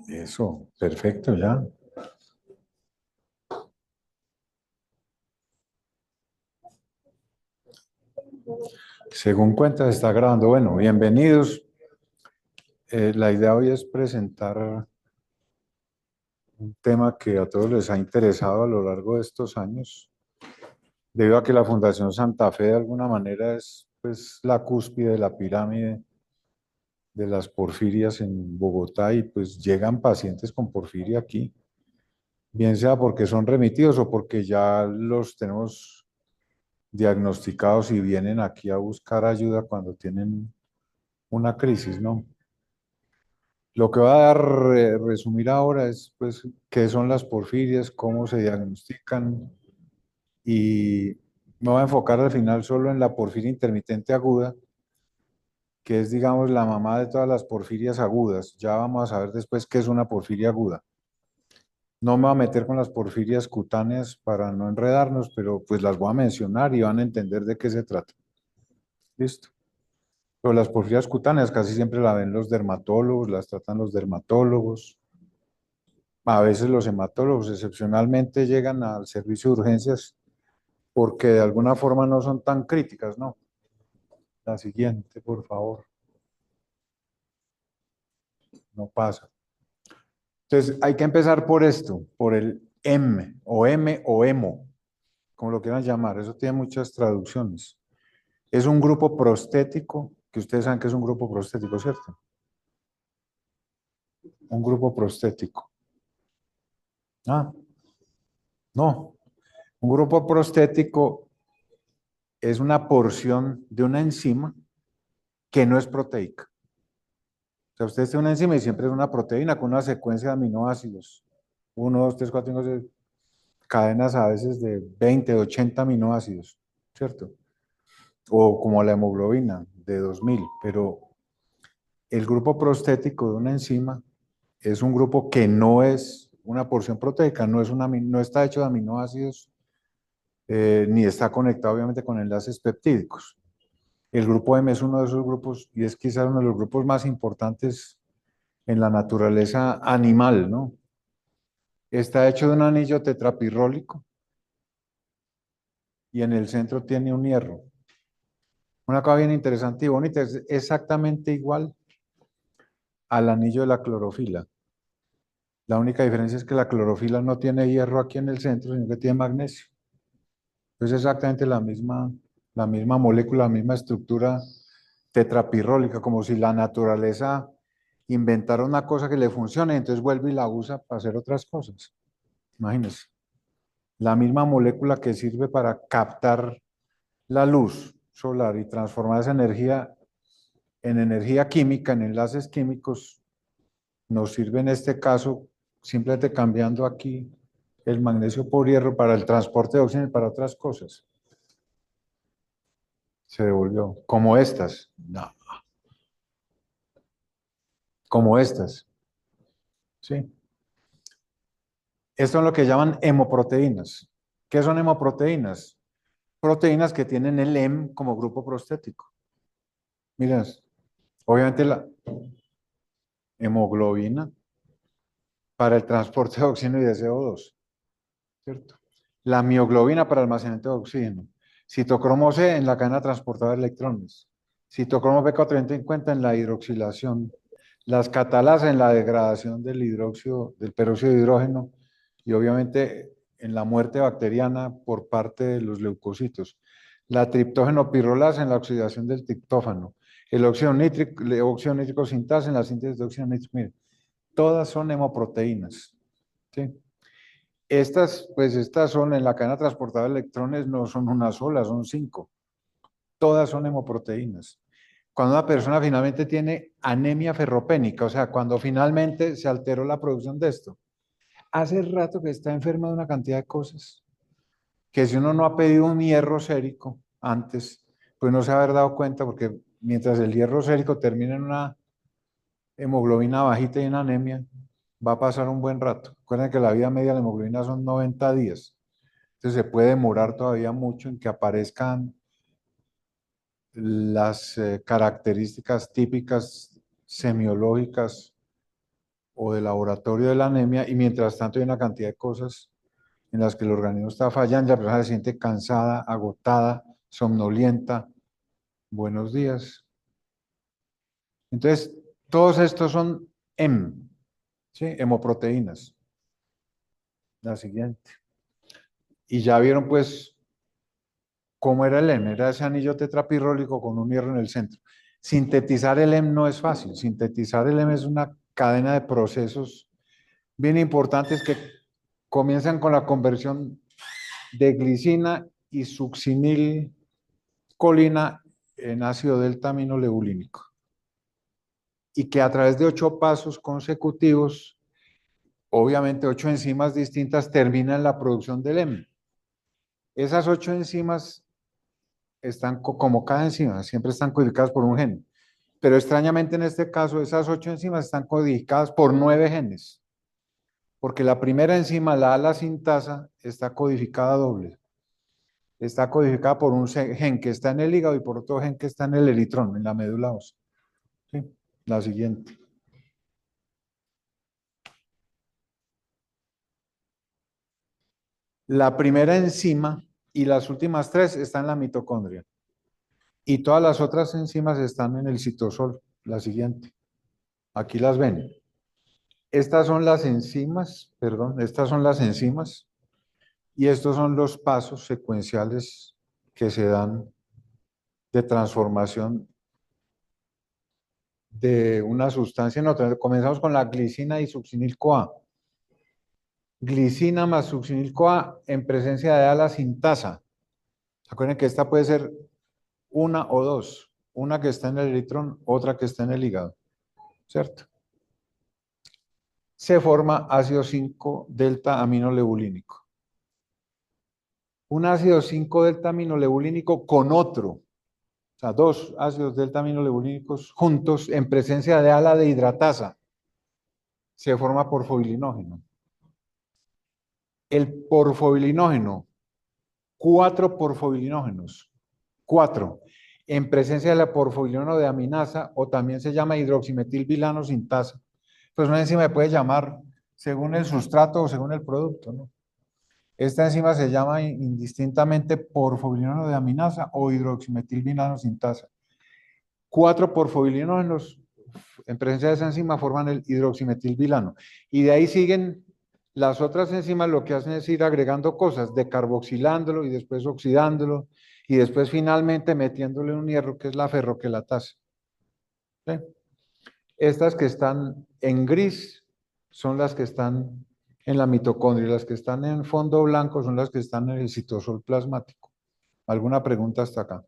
Eso, perfecto, ya. Según cuenta, se está grabando. Bueno, bienvenidos. La idea hoy es presentar un tema que a todos les ha interesado a lo largo de estos años, debido a que la Fundación Santa Fe de alguna manera es pues la cúspide de la pirámide de las porfirias en Bogotá y pues llegan pacientes con porfiria aquí, bien sea porque son remitidos o porque ya los tenemos diagnosticados y vienen aquí a buscar ayuda cuando tienen una crisis, ¿no? Lo que voy a dar, resumir ahora es, pues, qué son las porfirias, cómo se diagnostican y me voy a enfocar al final solo en la porfiria intermitente aguda, que es, digamos, la mamá de todas las porfirias agudas. Ya vamos a saber después qué es una porfiria aguda. No me voy a meter con las porfirias cutáneas para no enredarnos, pero pues las voy a mencionar y van a entender de qué se trata. ¿Listo? Pero las porfirias cutáneas casi siempre la ven los dermatólogos, las tratan los dermatólogos. A veces los hematólogos excepcionalmente llegan al servicio de urgencias porque de alguna forma no son tan críticas, ¿no? La siguiente, por favor, no pasa. Entonces, hay que empezar por esto, por el M o hemo, como lo quieran llamar. Eso tiene muchas traducciones. Es un grupo prostético, que ustedes saben que es un grupo prostético, ¿cierto? Un grupo prostético. Ah, no. Un grupo prostético es una porción de una enzima que no es proteica. O sea, usted tiene una enzima y siempre es una proteína con una secuencia de aminoácidos. Uno, 2, 3, 4, 5, 6, cadenas a veces de 20, 80 aminoácidos, ¿cierto? O como la hemoglobina de 2000, pero el grupo prostético de una enzima es un grupo que no es una porción proteica, no está hecho de aminoácidos, ni está conectado obviamente con enlaces peptídicos. El grupo M es uno de esos grupos y es quizás uno de los grupos más importantes en la naturaleza animal, ¿no? Está hecho de un anillo tetrapirrólico y en el centro tiene un hierro. Una cosa bien interesante y bonita, es exactamente igual al anillo de la clorofila. La única diferencia es que la clorofila no tiene hierro aquí en el centro, sino que tiene magnesio. Es exactamente la misma molécula, la misma estructura tetrapirrólica, como si la naturaleza inventara una cosa que le funcione, entonces vuelve y la usa para hacer otras cosas. Imagínense. La misma molécula que sirve para captar la luz solar y transformar esa energía en energía química, en enlaces químicos, nos sirve en este caso simplemente cambiando aquí el magnesio por hierro para el transporte de oxígeno y para otras cosas. Se devolvió. Como estas. No, como estas. ¿Sí? Esto es lo que llaman hemoproteínas. ¿Qué son hemoproteínas? Proteínas que tienen el hem como grupo prostético. Miren, obviamente la hemoglobina para el transporte de oxígeno y de CO2, ¿cierto? La mioglobina para el almacenamiento de oxígeno. Citocromo C en la cadena transportadora de electrones. Citocromo P450 en la hidroxilación. Las catalasas en la degradación del hidróxido, del peróxido de hidrógeno y obviamente en la muerte bacteriana por parte de los leucocitos. La triptógeno pirrolasa en la oxidación del triptófano. El óxido nítrico sintasa en la síntesis de óxido nítrico. Mire, todas son hemoproteínas. ¿Sí? Estas son en la cadena transportadora de electrones, no son una sola, son 5. Todas son hemoproteínas. Cuando una persona finalmente tiene anemia ferropénica, o sea, cuando finalmente se alteró la producción de esto, hace rato que está enferma de una cantidad de cosas, que si uno no ha pedido un hierro sérico antes, pues no se va a haber dado cuenta, porque mientras el hierro sérico termina en una hemoglobina bajita y en anemia, va a pasar un buen rato. Recuerden que la vida media de la hemoglobina son 90 días. Entonces se puede demorar todavía mucho en que aparezcan las características típicas semiológicas o de laboratorio de la anemia, y mientras tanto hay una cantidad de cosas en las que el organismo está fallando, la persona se siente cansada, agotada, somnolienta. Buenos días. Entonces, todos estos son ¿sí? Hemoproteínas. La siguiente. Y ya vieron pues cómo era el heme, era ese anillo tetrapirrólico con un hierro en el centro. Sintetizar el heme no es fácil, sintetizar el heme es una cadena de procesos bien importantes que comienzan con la conversión de glicina y succinilcolina en ácido delta-aminolebulínico y que a través de 8 pasos consecutivos, obviamente 8 enzimas distintas, terminan la producción del heme. Esas 8 enzimas están como cada enzima, siempre están codificadas por un gen. Pero extrañamente en este caso, esas 8 enzimas están codificadas por 9 genes, porque la primera enzima, la ala-sintasa, está codificada doble. Está codificada por un gen que está en el hígado y por otro gen que está en el eritrón, en la médula ósea. ¿Sí? La siguiente. La primera enzima y las últimas 3 están en la mitocondria. Y todas las otras enzimas están en el citosol. La siguiente. Aquí las ven. Estas son las enzimas, perdón, estas son las enzimas y estos son los pasos secuenciales que se dan de transformación de una sustancia en otra. Comenzamos con la glicina y succinil-CoA. Glicina más succinil-CoA en presencia de ala-sintasa. Acuérdense que esta puede ser una o dos. Una que está en el eritrón, otra que está en el hígado. ¿Cierto? Se forma ácido 5-delta aminolebulínico. Un ácido 5-delta aminolebulínico con otro. O sea, 2 ácidos delta aminolebulínicos juntos en presencia de ala de hidratasa. Se forma porfobilinógeno. El porfobilinógeno, 4 porfobilinógenos, 4, en presencia de la porfobilinógeno de aminasa, o también se llama hidroximetilvilano sintasa. Pues una enzima se puede llamar según el sustrato o según el producto, ¿no? Esta enzima se llama indistintamente porfobilinógeno de aminasa o hidroximetilvilano sintasa. 4 porfobilinógenos en presencia de esa enzima forman el hidroximetilvilano. Y de ahí siguen las otras enzimas, lo que hacen es ir agregando cosas, decarboxilándolo y después oxidándolo y después finalmente metiéndole un hierro que es la ferroquelatasa. ¿Sí? Estas que están en gris son las que están en la mitocondria, las que están en fondo blanco son las que están en el citosol plasmático. ¿Alguna pregunta hasta acá?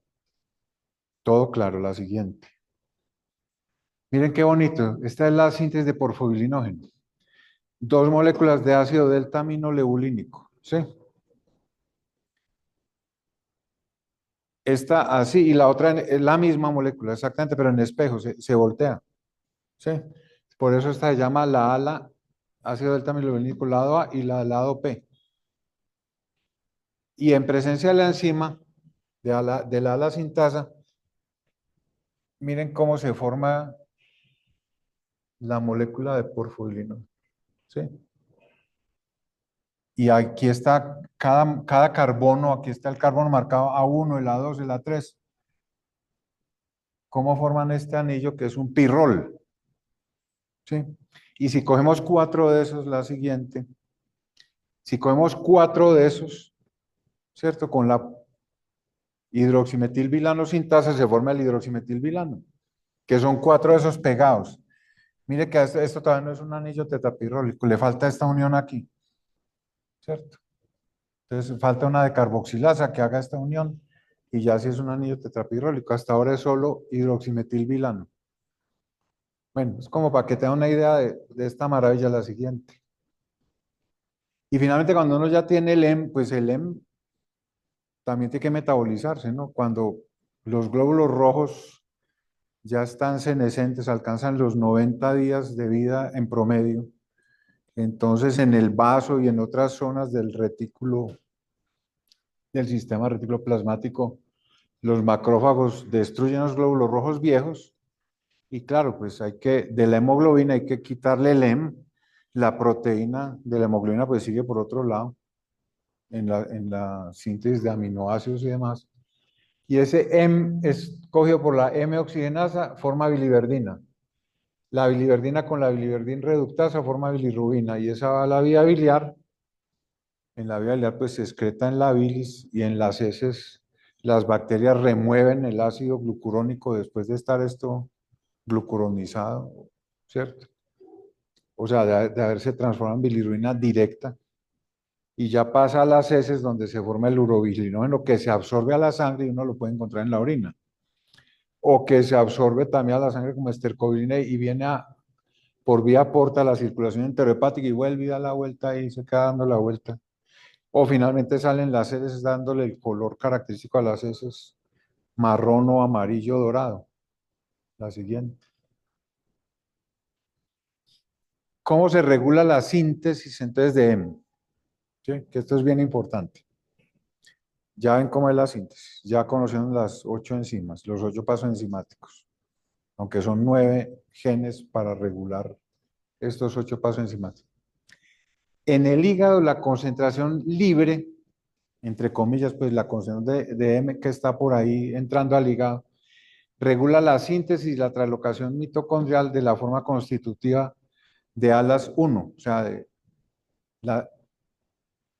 Todo claro, la siguiente. Miren qué bonito, esta es la síntesis de porfobilinógeno. 2 moléculas de ácido delta aminolebulínico, ¿sí? Esta así y la otra es la misma molécula, exactamente, pero en espejo, se voltea, ¿sí? Por eso esta se llama la ala ácido delta aminolebulínico lado A y la lado P. Y en presencia de la enzima, de la ala sintasa, miren cómo se forma la molécula de porfobilinógeno, ¿sí? Y aquí está cada carbono, aquí está el carbono marcado A1, el A2, el A3. ¿Cómo forman este anillo que es un pirrol? ¿Sí? Y si cogemos 4 de esos, la siguiente, si cogemos 4 de esos, ¿cierto? Con la hidroximetilvilano sintasa se forma el hidroximetilvilano, que son 4 de esos pegados. Mire que esto todavía no es un anillo tetrapirrólico, le falta esta unión aquí, ¿cierto? Entonces falta una decarboxilasa que haga esta unión y ya sí es un anillo tetrapirrólico. Hasta ahora es solo hidroximetilvilano. Bueno, es como para que tengan una idea de esta maravilla, la siguiente. Y finalmente cuando uno ya tiene el heme, pues el heme también tiene que metabolizarse, ¿no? Cuando los glóbulos rojos ya están senescentes, alcanzan los 90 días de vida en promedio, entonces en el vaso y en otras zonas del retículo, del sistema retículo plasmático, los macrófagos destruyen los glóbulos rojos viejos Y claro, pues de la hemoglobina hay que quitarle el hemo, la proteína de la hemoglobina pues sigue por otro lado, en la síntesis de aminoácidos y demás. Y ese hemo es cogido por la M-oxigenasa, forma biliverdina. La biliverdina con la biliverdina reductasa forma bilirrubina y esa va a la vía biliar. En la vía biliar pues se excreta en la bilis y en las heces las bacterias remueven el ácido glucurónico después de estar esto glucuronizado, ¿cierto? O sea, de haberse transformado en bilirrubina directa y ya pasa a las heces donde se forma el urobilinógeno que se absorbe a la sangre y uno lo puede encontrar en la orina. O que se absorbe también a la sangre como estercobilina y viene por vía porta a la circulación enterohepática y vuelve y da la vuelta y se queda dando la vuelta. O finalmente salen las heces dándole el color característico a las heces, marrón o amarillo dorado. La siguiente. ¿Cómo se regula la síntesis entonces de hemo? ¿Sí? Que esto es bien importante. Ya ven cómo es la síntesis. Ya conocieron las 8 enzimas, los 8 pasos enzimáticos, aunque son 9 genes para regular estos 8 pasos enzimáticos. En el hígado, la concentración libre, entre comillas, pues la concentración de M que está por ahí entrando al hígado, regula la síntesis y la translocación mitocondrial de la forma constitutiva de alas 1, o sea, de la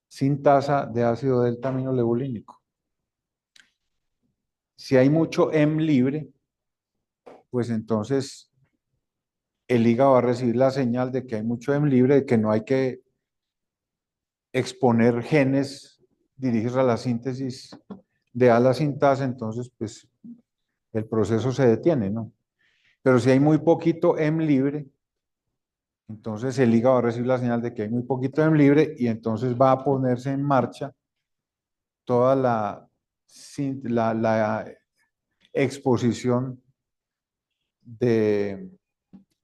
sintasa de ácido delta-aminoleucolínico. Si hay mucho M libre, pues entonces el hígado va a recibir la señal de que hay mucho M libre, de que no hay que exponer genes dirigidos a la síntesis de ala sintasa, entonces pues el proceso se detiene, ¿no? Pero si hay muy poquito M libre, entonces el hígado va a recibir la señal de que hay muy poquito M libre y entonces va a ponerse en marcha toda la exposición de,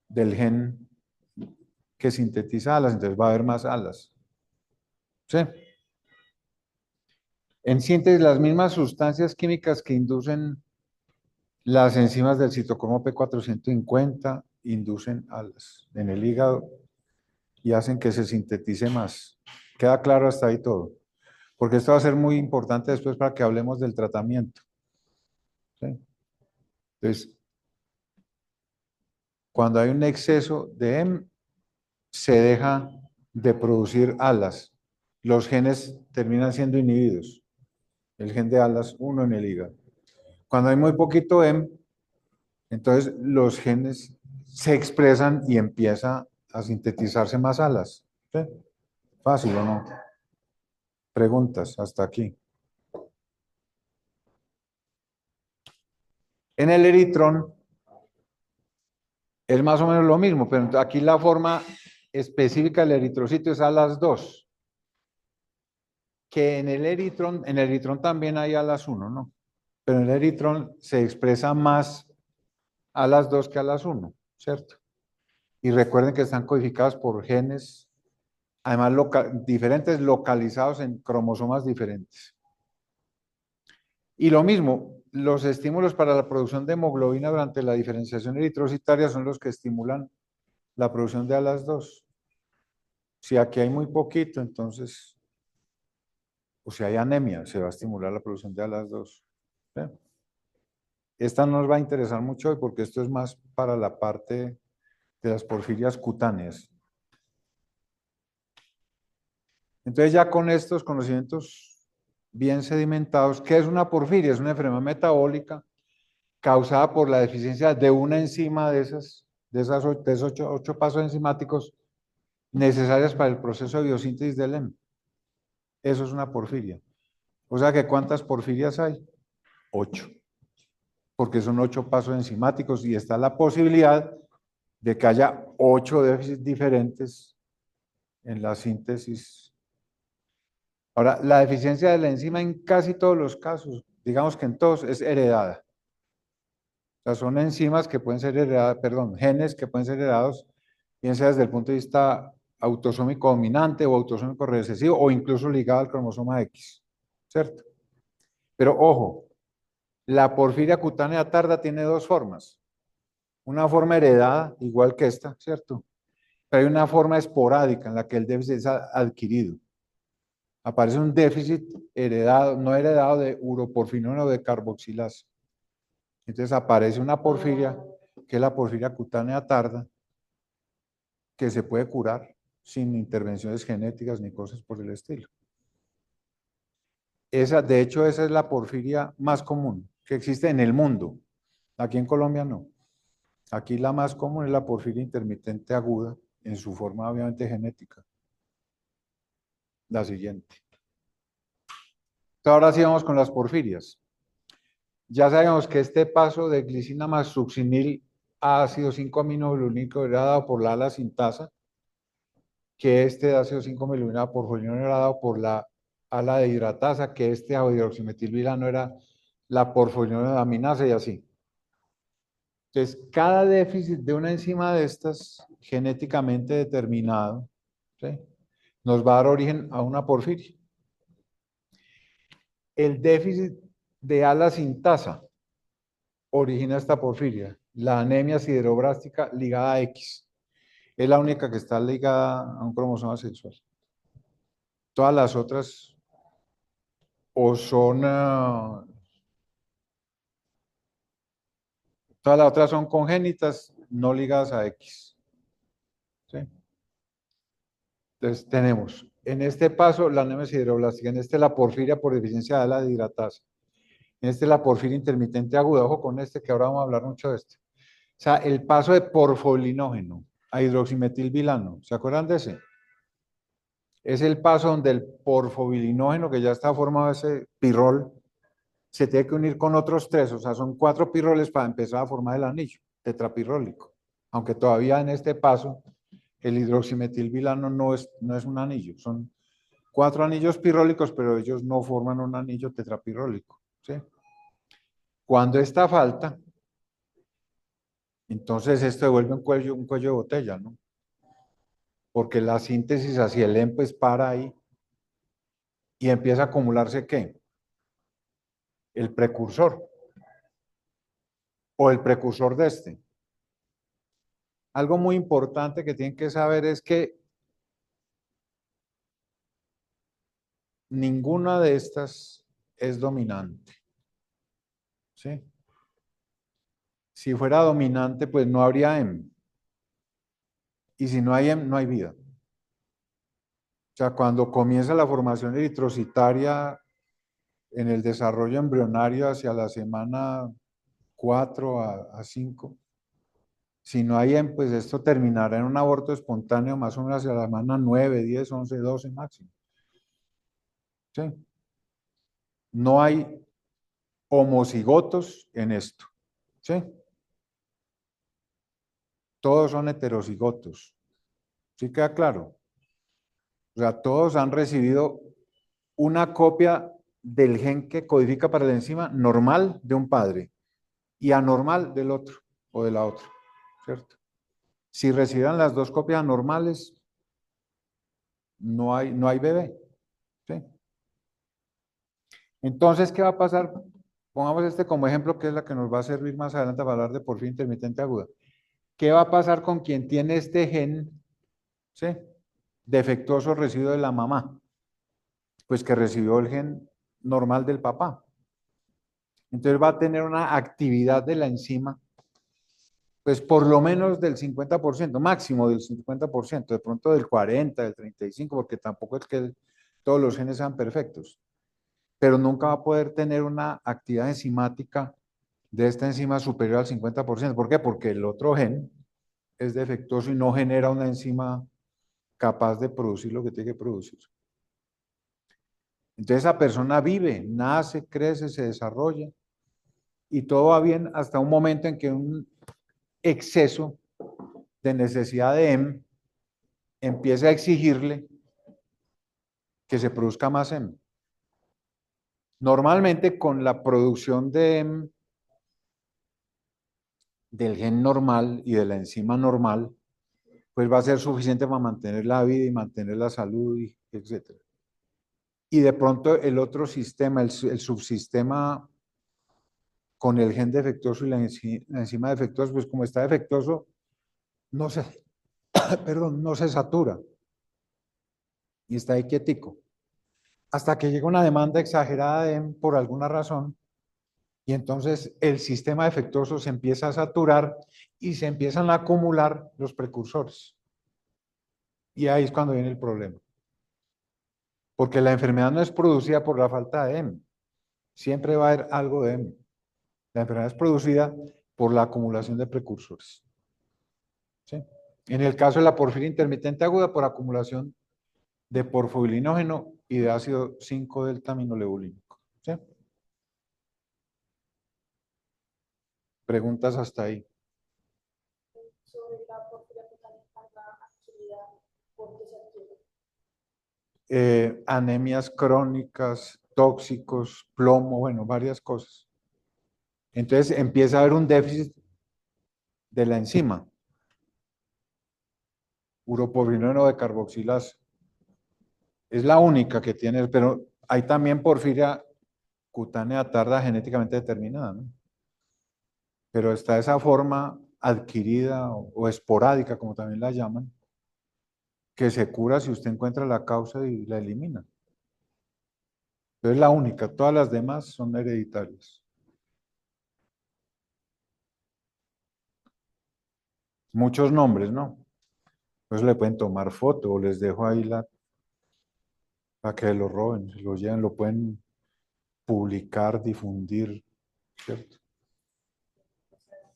del gen que sintetiza alas, entonces va a haber más alas. ¿Sí? En síntesis, las mismas sustancias químicas que inducen las enzimas del citocromo P450 inducen alas en el hígado y hacen que se sintetice más. ¿Queda claro hasta ahí todo? Porque esto va a ser muy importante después para que hablemos del tratamiento. ¿Sí? Entonces, cuando hay un exceso de M, se deja de producir alas. Los genes terminan siendo inhibidos. El gen de alas 1 en el hígado. Cuando hay muy poquito M, entonces los genes se expresan y empieza a sintetizarse más alas. ¿Sí? ¿Fácil o no? Preguntas hasta aquí. En el eritrón es más o menos lo mismo, pero aquí la forma específica del eritrocito es alas 2. Que en el eritrón también hay alas 1, ¿no? Pero en el eritrón se expresa más alas 2 que alas 1, ¿cierto? Y recuerden que están codificadas por genes, además diferentes, localizados en cromosomas diferentes. Y lo mismo, los estímulos para la producción de hemoglobina durante la diferenciación eritrocitaria son los que estimulan la producción de alas 2. Si aquí hay muy poquito, entonces, o si hay anemia, se va a estimular la producción de alas 2. ¿Sí? Esta no nos va a interesar mucho hoy porque esto es más para la parte de las porfirias cutáneas. Entonces ya con estos conocimientos bien sedimentados, ¿qué es una porfiria? Es una enfermedad metabólica causada por la deficiencia de una enzima de esos ocho pasos enzimáticos necesarias para el proceso de biosíntesis del hemo. Eso es una porfiria. O sea que ¿cuántas porfirias hay? 8. Porque son 8 pasos enzimáticos y está la posibilidad de que haya 8 déficits diferentes en la síntesis. Ahora, la deficiencia de la enzima en casi todos los casos, digamos que en todos, es heredada. O sea, son enzimas que pueden ser heredadas, perdón, genes que pueden ser heredados, bien sea desde el punto de vista autosómico dominante o autosómico recesivo o incluso ligado al cromosoma X, ¿cierto? Pero ojo, la porfiria cutánea tarda tiene dos formas. una forma heredada, igual que esta, ¿cierto? Pero hay una forma esporádica en la que el déficit es adquirido. Aparece un déficit heredado, no heredado de uroporfinona o de carboxilasa. Entonces aparece una porfiria, que es la porfiria cutánea tarda, que se puede curar sin intervenciones genéticas ni cosas por el estilo. De hecho, esa es la porfiria más común que existe en el mundo. Aquí en Colombia no. Aquí la más común es la porfiria intermitente aguda, en su forma obviamente genética. La siguiente. Entonces, ahora sí vamos con las porfirias. Ya sabemos que este paso de glicina más succinil a ácido 5-aminoglucínico era dado por la ala sintasa, que este de ácido 5-aminoglucínico por porfolinol era dado por la ala de hidratasa, que este hidroximetilvilano era la porfolinolaminasa y así. Entonces, cada déficit de una enzima de estas genéticamente determinado, ¿sí?, nos va a dar origen a una porfiria. El déficit de ala sintasa origina esta porfiria, la anemia sideroblástica ligada a X. Es la única que está ligada a un cromosoma sexual. Todas las otras o son, todas las otras son congénitas, no ligadas a X. ¿Sí? Entonces tenemos en este paso la anemia sideroblástica, en este la porfiria por deficiencia de ala de hidratasa, en este la porfiria intermitente aguda. Ojo con este, que ahora vamos a hablar mucho de este. O sea, el paso de porfolinógeno a hidroximetilvilano, ¿se acuerdan de ese? Es el paso donde el porfobilinógeno, que ya está formado ese pirrol, se tiene que unir con otros tres, o sea, son 4 pirroles para empezar a formar el anillo tetrapirrólico. Aunque todavía en este paso el hidroximetilvilano no es un anillo, son 4 anillos pirrólicos, pero ellos no forman un anillo tetrapirrólico, ¿sí? Cuando esta falta, entonces esto devuelve un cuello de botella, ¿no? Porque la síntesis hacia el EM pues para ahí y empieza a acumularse ¿qué? El precursor o el precursor de este. Algo muy importante que tienen que saber es que ninguna de estas es dominante, ¿sí? Si fuera dominante, pues no habría M. Y si no hay M, no hay vida. O sea, cuando comienza la formación eritrocitaria en el desarrollo embrionario hacia la semana 4 a 5, si no hay M, pues esto terminará en un aborto espontáneo más o menos hacia la semana 9, 10, 11, 12 máximo. ¿Sí? No hay homocigotos en esto. ¿Sí? Todos son heterocigotos. ¿Sí queda claro? O sea, todos han recibido una copia del gen que codifica para la enzima normal de un padre y anormal del otro o de la otra, ¿cierto? Si recibieran las dos copias anormales, no hay bebé, ¿sí? Entonces, ¿qué va a pasar? Pongamos este como ejemplo, que es la que nos va a servir más adelante para hablar de porfiria intermitente aguda. ¿Qué va a pasar con quien tiene este gen, ¿sí?, defectuoso residuo de la mamá? Pues que recibió el gen normal del papá. Entonces va a tener una actividad de la enzima, pues por lo menos del 50%, máximo del 50%, de pronto del 40, del 35%, porque tampoco es que todos los genes sean perfectos, pero nunca va a poder tener una actividad enzimática de esta enzima superior al 50%. ¿Por qué? Porque el otro gen es defectuoso y no genera una enzima capaz de producir lo que tiene que producir. Entonces esa persona vive, nace, crece, se desarrolla y todo va bien hasta un momento en que un exceso de necesidad de M empieza a exigirle que se produzca más M. Normalmente con la producción de M del gen normal y de la enzima normal, pues va a ser suficiente para mantener la vida y mantener la salud, etc. Y de pronto el otro sistema, el subsistema con el gen defectuoso y la enzima defectuosa, pues como está defectuoso, no se, perdón, no se satura y está ahí quietico. Hasta que llega una demanda exagerada de EM por alguna razón y entonces el sistema defectuoso se empieza a saturar y se empiezan a acumular los precursores. Y ahí es cuando viene el problema. Porque la enfermedad no es producida por la falta de EM. Siempre va a haber algo de EM. La enfermedad es producida por la acumulación de precursores. ¿Sí? En el caso de la porfiria intermitente aguda, por acumulación de porfobilinógeno y de ácido 5-delta-aminolebulínico. ¿Sí? Preguntas hasta ahí. Sobre la porfiria cutánea tarda adquirida, ¿por qué se adquiere? Anemias crónicas, tóxicos, plomo, bueno, varias cosas. Entonces empieza a haber un déficit de la enzima, uroporfinógeno de carboxilasa. Es la única que tiene, pero hay también porfiria cutánea tarda genéticamente determinada, ¿no? Pero está esa forma adquirida o esporádica, como también la llaman, que se cura si usted encuentra la causa y la elimina. Pero es la única, todas las demás son hereditarias. Muchos nombres, ¿no? Pues le pueden tomar foto o les dejo ahí para que lo roben, se lo lleven, lo pueden publicar, difundir, ¿cierto?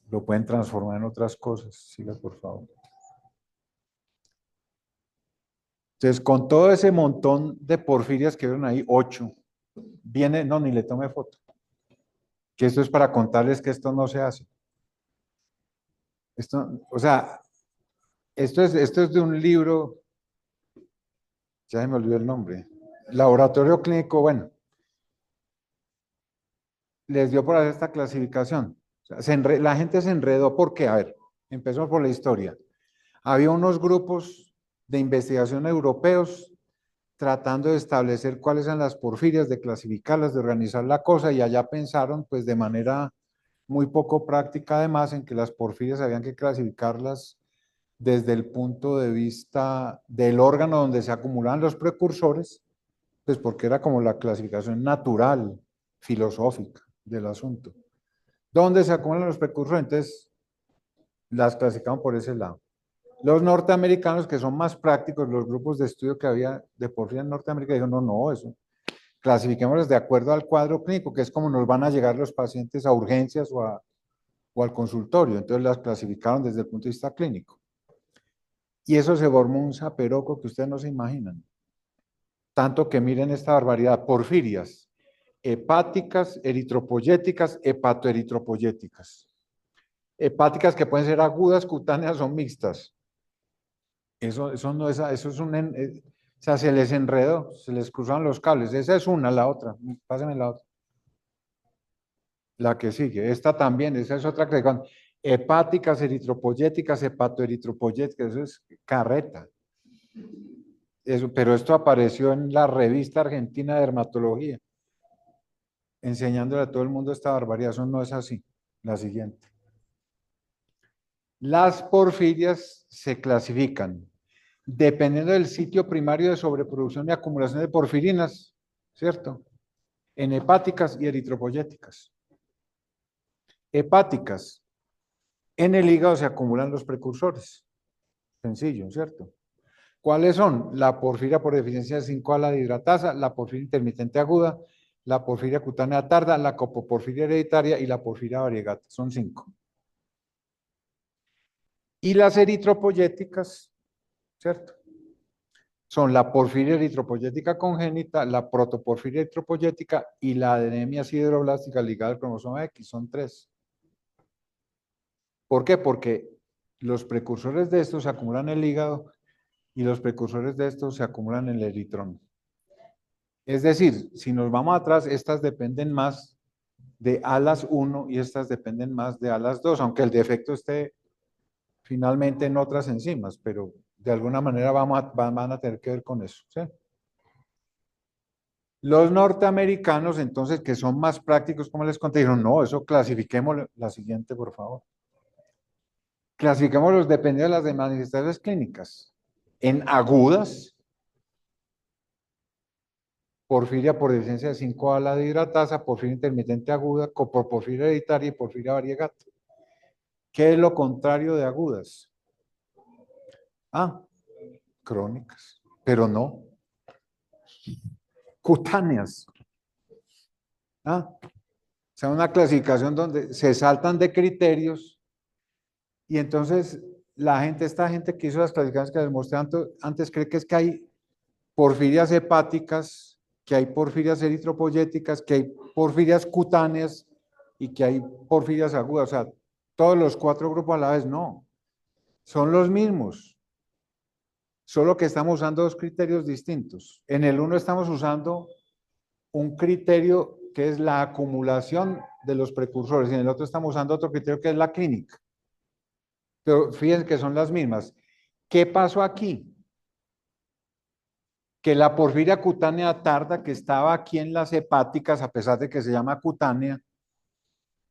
Lo pueden transformar en otras cosas. Siga, por favor. Entonces, con todo ese montón de porfirias que vieron ahí, 8, viene, no, ni le tome foto. Que esto es para contarles que esto no se hace. Esto, o sea, esto es de un libro, ya se me olvidó el nombre. Laboratorio clínico, bueno, les dio por hacer esta clasificación. O sea, la gente se enredó porque, a ver, empezó por la historia. Había unos grupos de investigación europeos tratando de establecer cuáles eran las porfirias, de clasificarlas, de organizar la cosa, y allá pensaron, pues de manera muy poco práctica además, en que las porfirias habían que clasificarlas desde el punto de vista del órgano donde se acumulaban los precursores, pues porque era como la clasificación natural, filosófica del asunto. ¿Dónde se acumulan los precursores? Entonces, las clasificaban por ese lado. Los norteamericanos, que son más prácticos, los grupos de estudio que había de porfiria en Norteamérica, dijeron, no, no, eso, clasifiquémoslos de acuerdo al cuadro clínico, que es como nos van a llegar los pacientes a urgencias o al consultorio. Entonces las clasificaron desde el punto de vista clínico. Y eso se formó un zaperoco que ustedes no se imaginan. Tanto que miren esta barbaridad, porfirias, hepáticas, eritropoyéticas, hepatoeritropoyéticas. Hepáticas que pueden ser agudas, cutáneas o mixtas. Eso no es, eso es o sea, se les enredó, se les cruzaron los cables. Esa es una, la otra. Pásenme la otra. La que sigue. Esta también, esa es otra que con hepáticas, eritropoyéticas, hepatoeritropoyéticas, eso es carreta. Eso, pero esto apareció en la revista argentina de dermatología, enseñándole a todo el mundo esta barbaridad. Eso no es así. La siguiente. Las porfirias se clasifican dependiendo del sitio primario de sobreproducción y acumulación de porfirinas, ¿cierto? En hepáticas y eritropoyéticas. Hepáticas. En el hígado se acumulan los precursores. Sencillo, ¿cierto? ¿Cuáles son? La porfiria por deficiencia de 5-ala dihidratasa, la porfiria intermitente aguda, la porfiria cutánea tarda, la copoporfiria hereditaria y la porfiria variegata. Son 5. Y las eritropoyéticas, ¿cierto? Son la porfiria eritropoyética congénita, la protoporfiria eritropoyética y la anemia sideroblástica ligada al cromosoma X. Son 3. ¿Por qué? Porque los precursores de estos se acumulan en el hígado y los precursores de estos se acumulan en el eritrón. Es decir, si nos vamos atrás, estas dependen más de alas 1 y estas dependen más de alas 2, aunque el defecto esté finalmente en otras enzimas, pero de alguna manera van a tener que ver con eso, ¿sí? Los norteamericanos, entonces, que son más prácticos, como les conté, dijeron, no, eso clasifiquémoslo. La siguiente, por favor. Clasifiquémoslos dependiendo de las manifestaciones clínicas. En agudas, porfiria por deficiencia de 5A la dihidratasa, porfiria intermitente aguda, coproporfiria hereditaria y porfiria variegata. ¿Qué es lo contrario de agudas? Ah, crónicas, pero no, cutáneas. Ah, o sea, una clasificación donde se saltan de criterios y entonces esta gente que hizo las clasificaciones que les mostré antes cree que es que hay porfirias hepáticas, que hay porfirias eritropoyéticas, que hay porfirias cutáneas y que hay porfirias agudas. O sea, todos los 4 grupos a la vez, no. Son los mismos, solo que estamos usando 2 criterios distintos. En el uno estamos usando un criterio que es la acumulación de los precursores y en el otro estamos usando otro criterio que es la clínica. Pero fíjense que son las mismas. ¿Qué pasó aquí? Que la porfiria cutánea tarda, que estaba aquí en las hepáticas, a pesar de que se llama cutánea,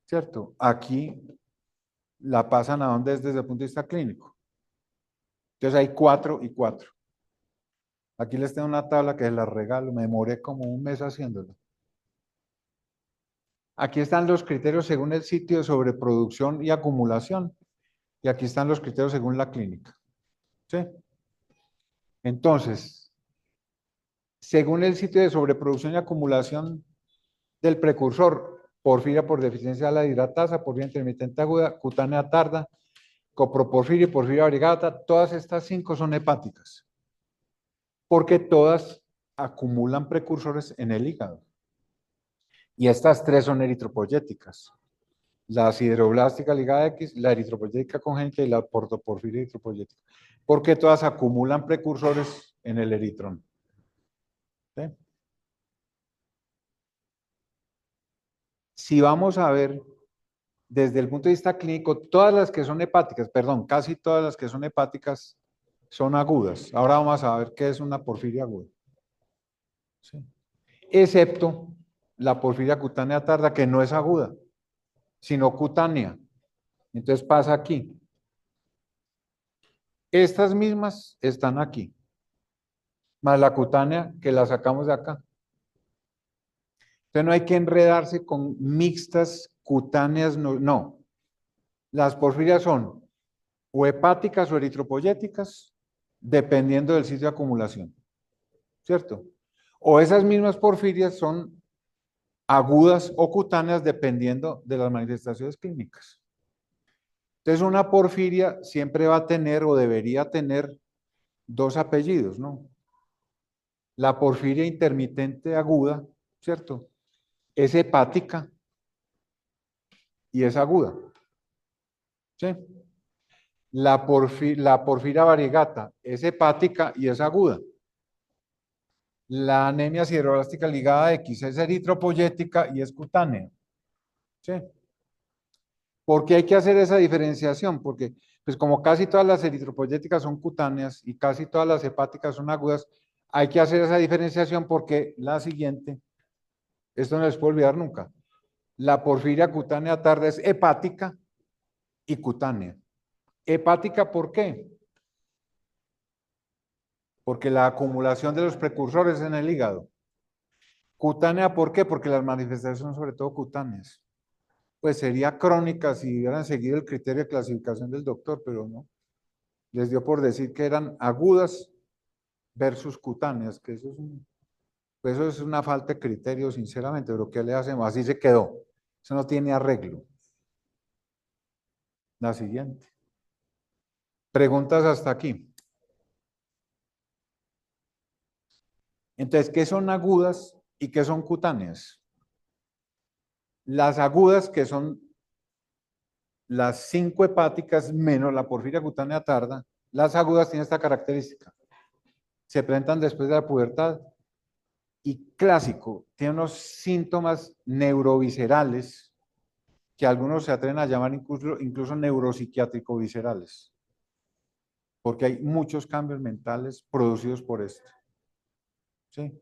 ¿cierto? Aquí la pasan a donde es desde el punto de vista clínico. Entonces hay 4 y 4. Aquí les tengo una tabla que la regalo, me demoré como un mes haciéndolo. Aquí están los criterios según el sitio de sobreproducción y acumulación. Y aquí están los criterios según la clínica. ¿Sí? Entonces, según el sitio de sobreproducción y acumulación del precursor, porfiria por deficiencia de la hidratasa, porfiria intermitente aguda, cutánea tarda, coproporfiria y porfiria variegata, todas estas 5 son hepáticas, porque todas acumulan precursores en el hígado. Y estas 3 son eritropoyéticas. La sideroblástica ligada X, la eritropoyética congénita y la portoporfiria eritropoyética. Porque todas acumulan precursores en el eritrón. ¿Sí? Si vamos a ver desde el punto de vista clínico, todas las que son hepáticas, perdón, casi todas las que son hepáticas son agudas. Ahora vamos a ver qué es una porfiria aguda. ¿Sí? Excepto la porfiria cutánea tarda, que no es aguda, sino cutánea. Entonces pasa aquí. Estas mismas están aquí, más la cutánea que la sacamos de acá. Entonces no hay que enredarse con mixtas cutáneas, no, no. Las porfirias son o hepáticas o eritropoyéticas, dependiendo del sitio de acumulación, ¿cierto? O esas mismas porfirias son agudas o cutáneas, dependiendo de las manifestaciones clínicas. Entonces, una porfiria siempre va a tener o debería tener 2 apellidos, ¿no? La porfiria intermitente aguda, ¿cierto? Es hepática y es aguda, ¿sí? La porfiria variegata es hepática y es aguda. La anemia sideroblástica ligada a X es eritropoyética y es cutánea. ¿Sí? ¿Por qué hay que hacer esa diferenciación? Porque, pues como casi todas las eritropoyéticas son cutáneas y casi todas las hepáticas son agudas, hay que hacer esa diferenciación porque la siguiente, esto no les puedo olvidar nunca, la porfiria cutánea tarda es hepática y cutánea. Hepática, ¿por qué? Porque la acumulación de los precursores en el hígado. Cutánea, ¿por qué? Porque las manifestaciones son sobre todo cutáneas. Pues sería crónica si hubieran seguido el criterio de clasificación del doctor, pero no. Les dio por decir que eran agudas versus cutáneas, que pues eso es una falta de criterio, sinceramente, pero ¿qué le hacemos? Así se quedó. Eso no tiene arreglo. La siguiente. Preguntas hasta aquí. Entonces, ¿qué son agudas y qué son cutáneas? Las agudas, que son las 5 hepáticas menos la porfiria cutánea tarda, las agudas tienen esta característica. Se presentan después de la pubertad y clásico, tiene unos síntomas neuroviscerales que algunos se atreven a llamar incluso neuropsiquiátrico-viscerales, porque hay muchos cambios mentales producidos por esto. ¿Sí?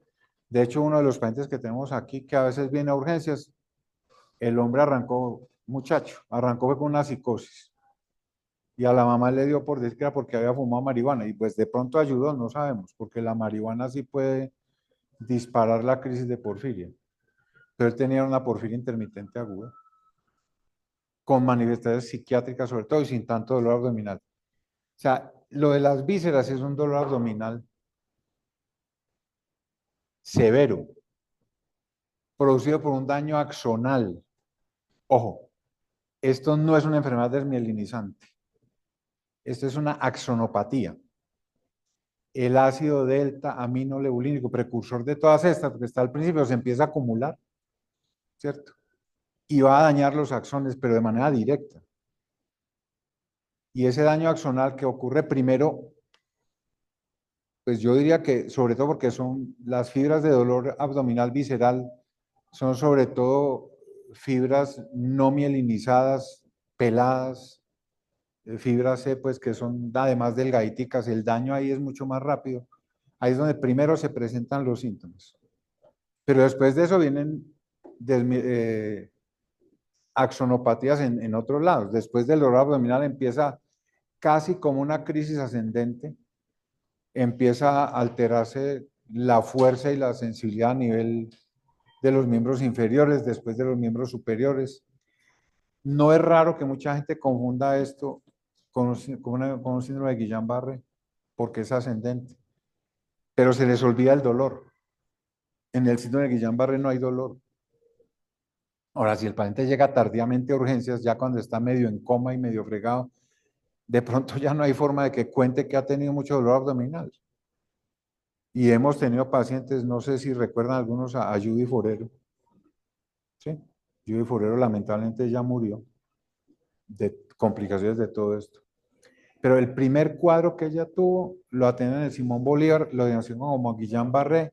De hecho, uno de los pacientes que tenemos aquí, que a veces viene a urgencias, el hombre arrancó, muchacho, arrancó con una psicosis. Y a la mamá le dio por decir que era porque había fumado marihuana. Y pues de pronto ayudó, no sabemos, porque la marihuana sí puede disparar la crisis de porfiria. Pero él tenía una porfiria intermitente aguda, con manifestaciones psiquiátricas sobre todo y sin tanto dolor abdominal. O sea, lo de las vísceras es un dolor abdominal severo, producido por un daño axonal. Ojo, esto no es una enfermedad desmielinizante, esto es una axonopatía. El ácido delta aminoleucínico, precursor de todas estas, porque está al principio, se empieza a acumular, ¿cierto? Y va a dañar los axones, pero de manera directa. Y ese daño axonal que ocurre primero, pues yo diría que sobre todo porque son las fibras de dolor abdominal visceral, son sobre todo fibras no mielinizadas, peladas, fibras C, pues que son además delgaditicas, el daño ahí es mucho más rápido. Ahí es donde primero se presentan los síntomas. Pero después de eso vienen axonopatías en otros lados. Después del dolor abdominal empieza casi como una crisis ascendente, empieza a alterarse la fuerza y la sensibilidad a nivel de los miembros inferiores, después de los miembros superiores. No es raro que mucha gente confunda esto con un síndrome de Guillain-Barré, porque es ascendente, pero se les olvida el dolor. En el síndrome de Guillain-Barré no hay dolor. Ahora, si el paciente llega tardíamente a urgencias, ya cuando está medio en coma y medio fregado, de pronto ya no hay forma de que cuente que ha tenido mucho dolor abdominal. Y hemos tenido pacientes, no sé si recuerdan algunos a Judy Forero. ¿Sí? Judy Forero lamentablemente ya murió de complicaciones de todo esto. Pero el primer cuadro que ella tuvo lo atendieron en el Simón Bolívar, lo diagnosticaron como Guillain-Barré,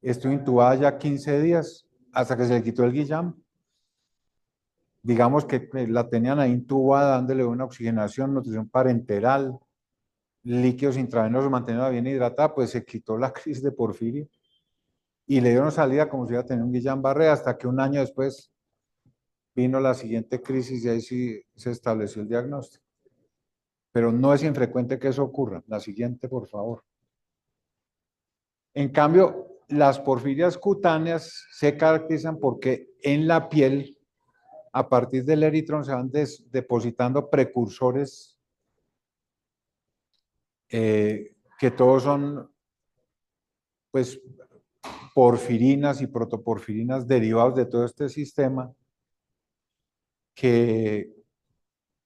estuvo intubada ya 15 días hasta que se le quitó el Guillain. Digamos que la tenían ahí intubada, dándole una oxigenación, nutrición parenteral, líquidos intravenosos, manteniéndola bien hidratada, pues se quitó la crisis de porfiria y le dieron salida como si iba a tener un Guillain-Barré hasta que un año después vino la siguiente crisis y ahí sí se estableció el diagnóstico. Pero no es infrecuente que eso ocurra. La siguiente, por favor. En cambio, las porfirias cutáneas se caracterizan porque en la piel, a partir del eritrón, se van depositando precursores que todos son, pues, porfirinas y protoporfirinas derivados de todo este sistema que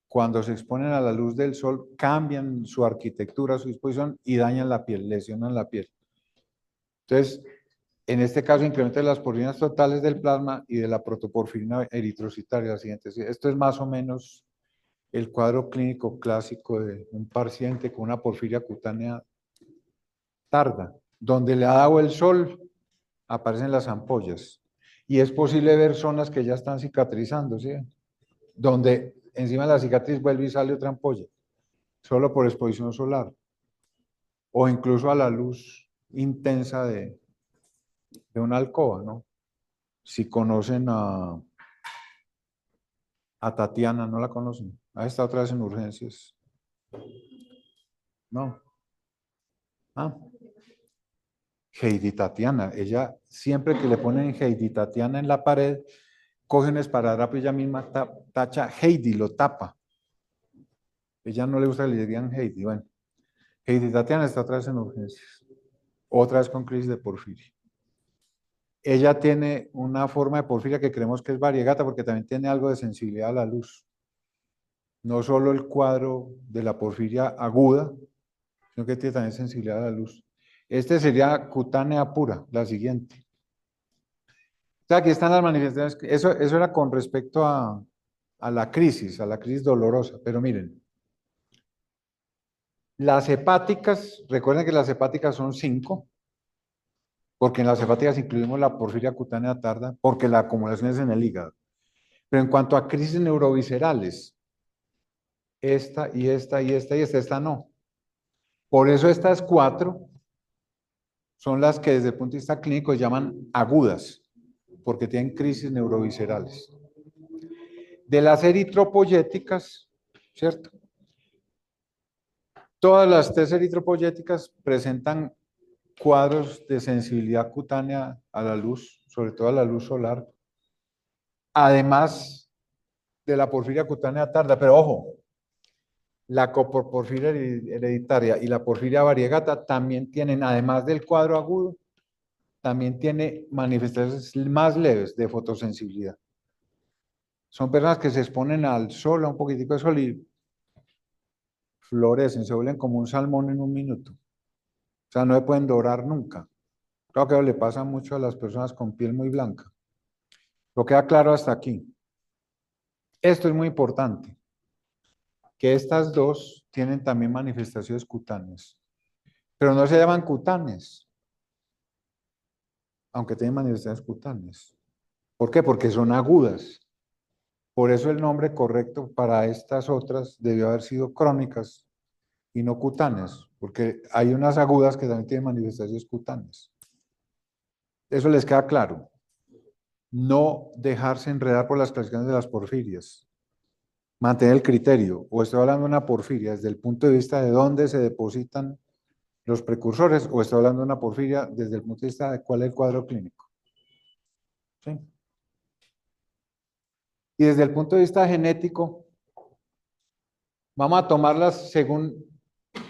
cuando se exponen a la luz del sol cambian su arquitectura, su disposición y dañan la piel, lesionan la piel. Entonces, en este caso, incremento de las porfirinas totales del plasma y de la protoporfirina eritrocitaria. Esto es más o menos el cuadro clínico clásico de un paciente con una porfiria cutánea tarda. Donde le ha dado el sol, aparecen las ampollas. Y es posible ver zonas que ya están cicatrizando, ¿sí? Donde encima de la cicatriz vuelve y sale otra ampolla, solo por exposición solar. O incluso a la luz intensa de una alcoba, ¿no? Si conocen a Tatiana, ¿no la conocen? Ha estado otra vez en urgencias. No. Ah, Heidi Tatiana. Ella, siempre que le ponen Heidi Tatiana en la pared, coge un esparadrapo y ella misma tacha Heidi, lo tapa. Ella no le gusta que le digan Heidi. Bueno, Heidi Tatiana está otra vez en urgencias. Otra vez con crisis de porfiria. Ella tiene una forma de porfiria que creemos que es variegata porque también tiene algo de sensibilidad a la luz. No solo el cuadro de la porfiria aguda, sino que tiene también sensibilidad a la luz. Este sería cutánea pura, la siguiente. O sea, aquí están las manifestaciones. Eso era con respecto a la crisis dolorosa. Pero miren, las hepáticas, recuerden que las hepáticas son 5, porque en las hepáticas incluimos la porfiria cutánea tarda, porque la acumulación es en el hígado. Pero en cuanto a crisis neuroviscerales, esta y esta y esta y esta no. Por eso estas 4 son las que desde el punto de vista clínico se llaman agudas, porque tienen crisis neuroviscerales. De las eritropoyéticas, ¿cierto? Todas las test eritropoyéticas presentan cuadros de sensibilidad cutánea a la luz, sobre todo a la luz solar, además de la porfiria cutánea tarda, pero ojo, la coporfiria hereditaria y la porfiria variegata también tienen, además del cuadro agudo, también tiene manifestaciones más leves de fotosensibilidad. Son personas que se exponen al sol, a un poquitico de sol y florecen, se vuelven como un salmón en un minuto. O sea, no se pueden dorar nunca. Creo que le pasa mucho a las personas con piel muy blanca. Lo queda claro hasta aquí. Esto es muy importante, que estas dos tienen también manifestaciones cutáneas, pero no se llaman cutáneas, aunque tienen manifestaciones cutáneas. ¿Por qué? Porque son agudas. Por eso el nombre correcto para estas otras debió haber sido crónicas y no cutáneas, porque hay unas agudas que también tienen manifestaciones cutáneas. Eso les queda claro. No dejarse enredar por las clasificaciones de las porfirias. Mantener el criterio. O estoy hablando de una porfiria desde el punto de vista de dónde se depositan los precursores, o estoy hablando de una porfiria desde el punto de vista de cuál es el cuadro clínico. ¿Sí? Y desde el punto de vista genético, vamos a tomarlas según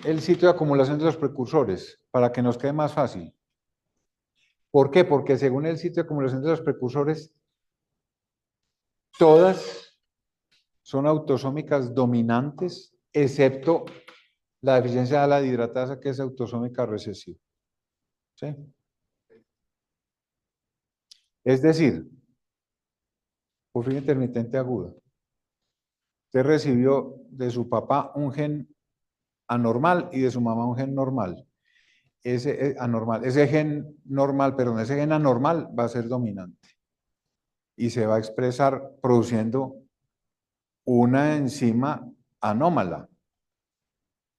el sitio de acumulación de los precursores, para que nos quede más fácil. ¿Por qué? Porque según el sitio de acumulación de los precursores, todas son autosómicas dominantes, excepto la deficiencia de la dihidratasa, que es autosómica recesiva. ¿Sí? Es decir, porfiria intermitente aguda. Usted recibió de su papá un gen anormal y de su mamá un gen normal. Ese anormal, ese gen normal, perdón, ese gen anormal va a ser dominante y se va a expresar produciendo una enzima anómala.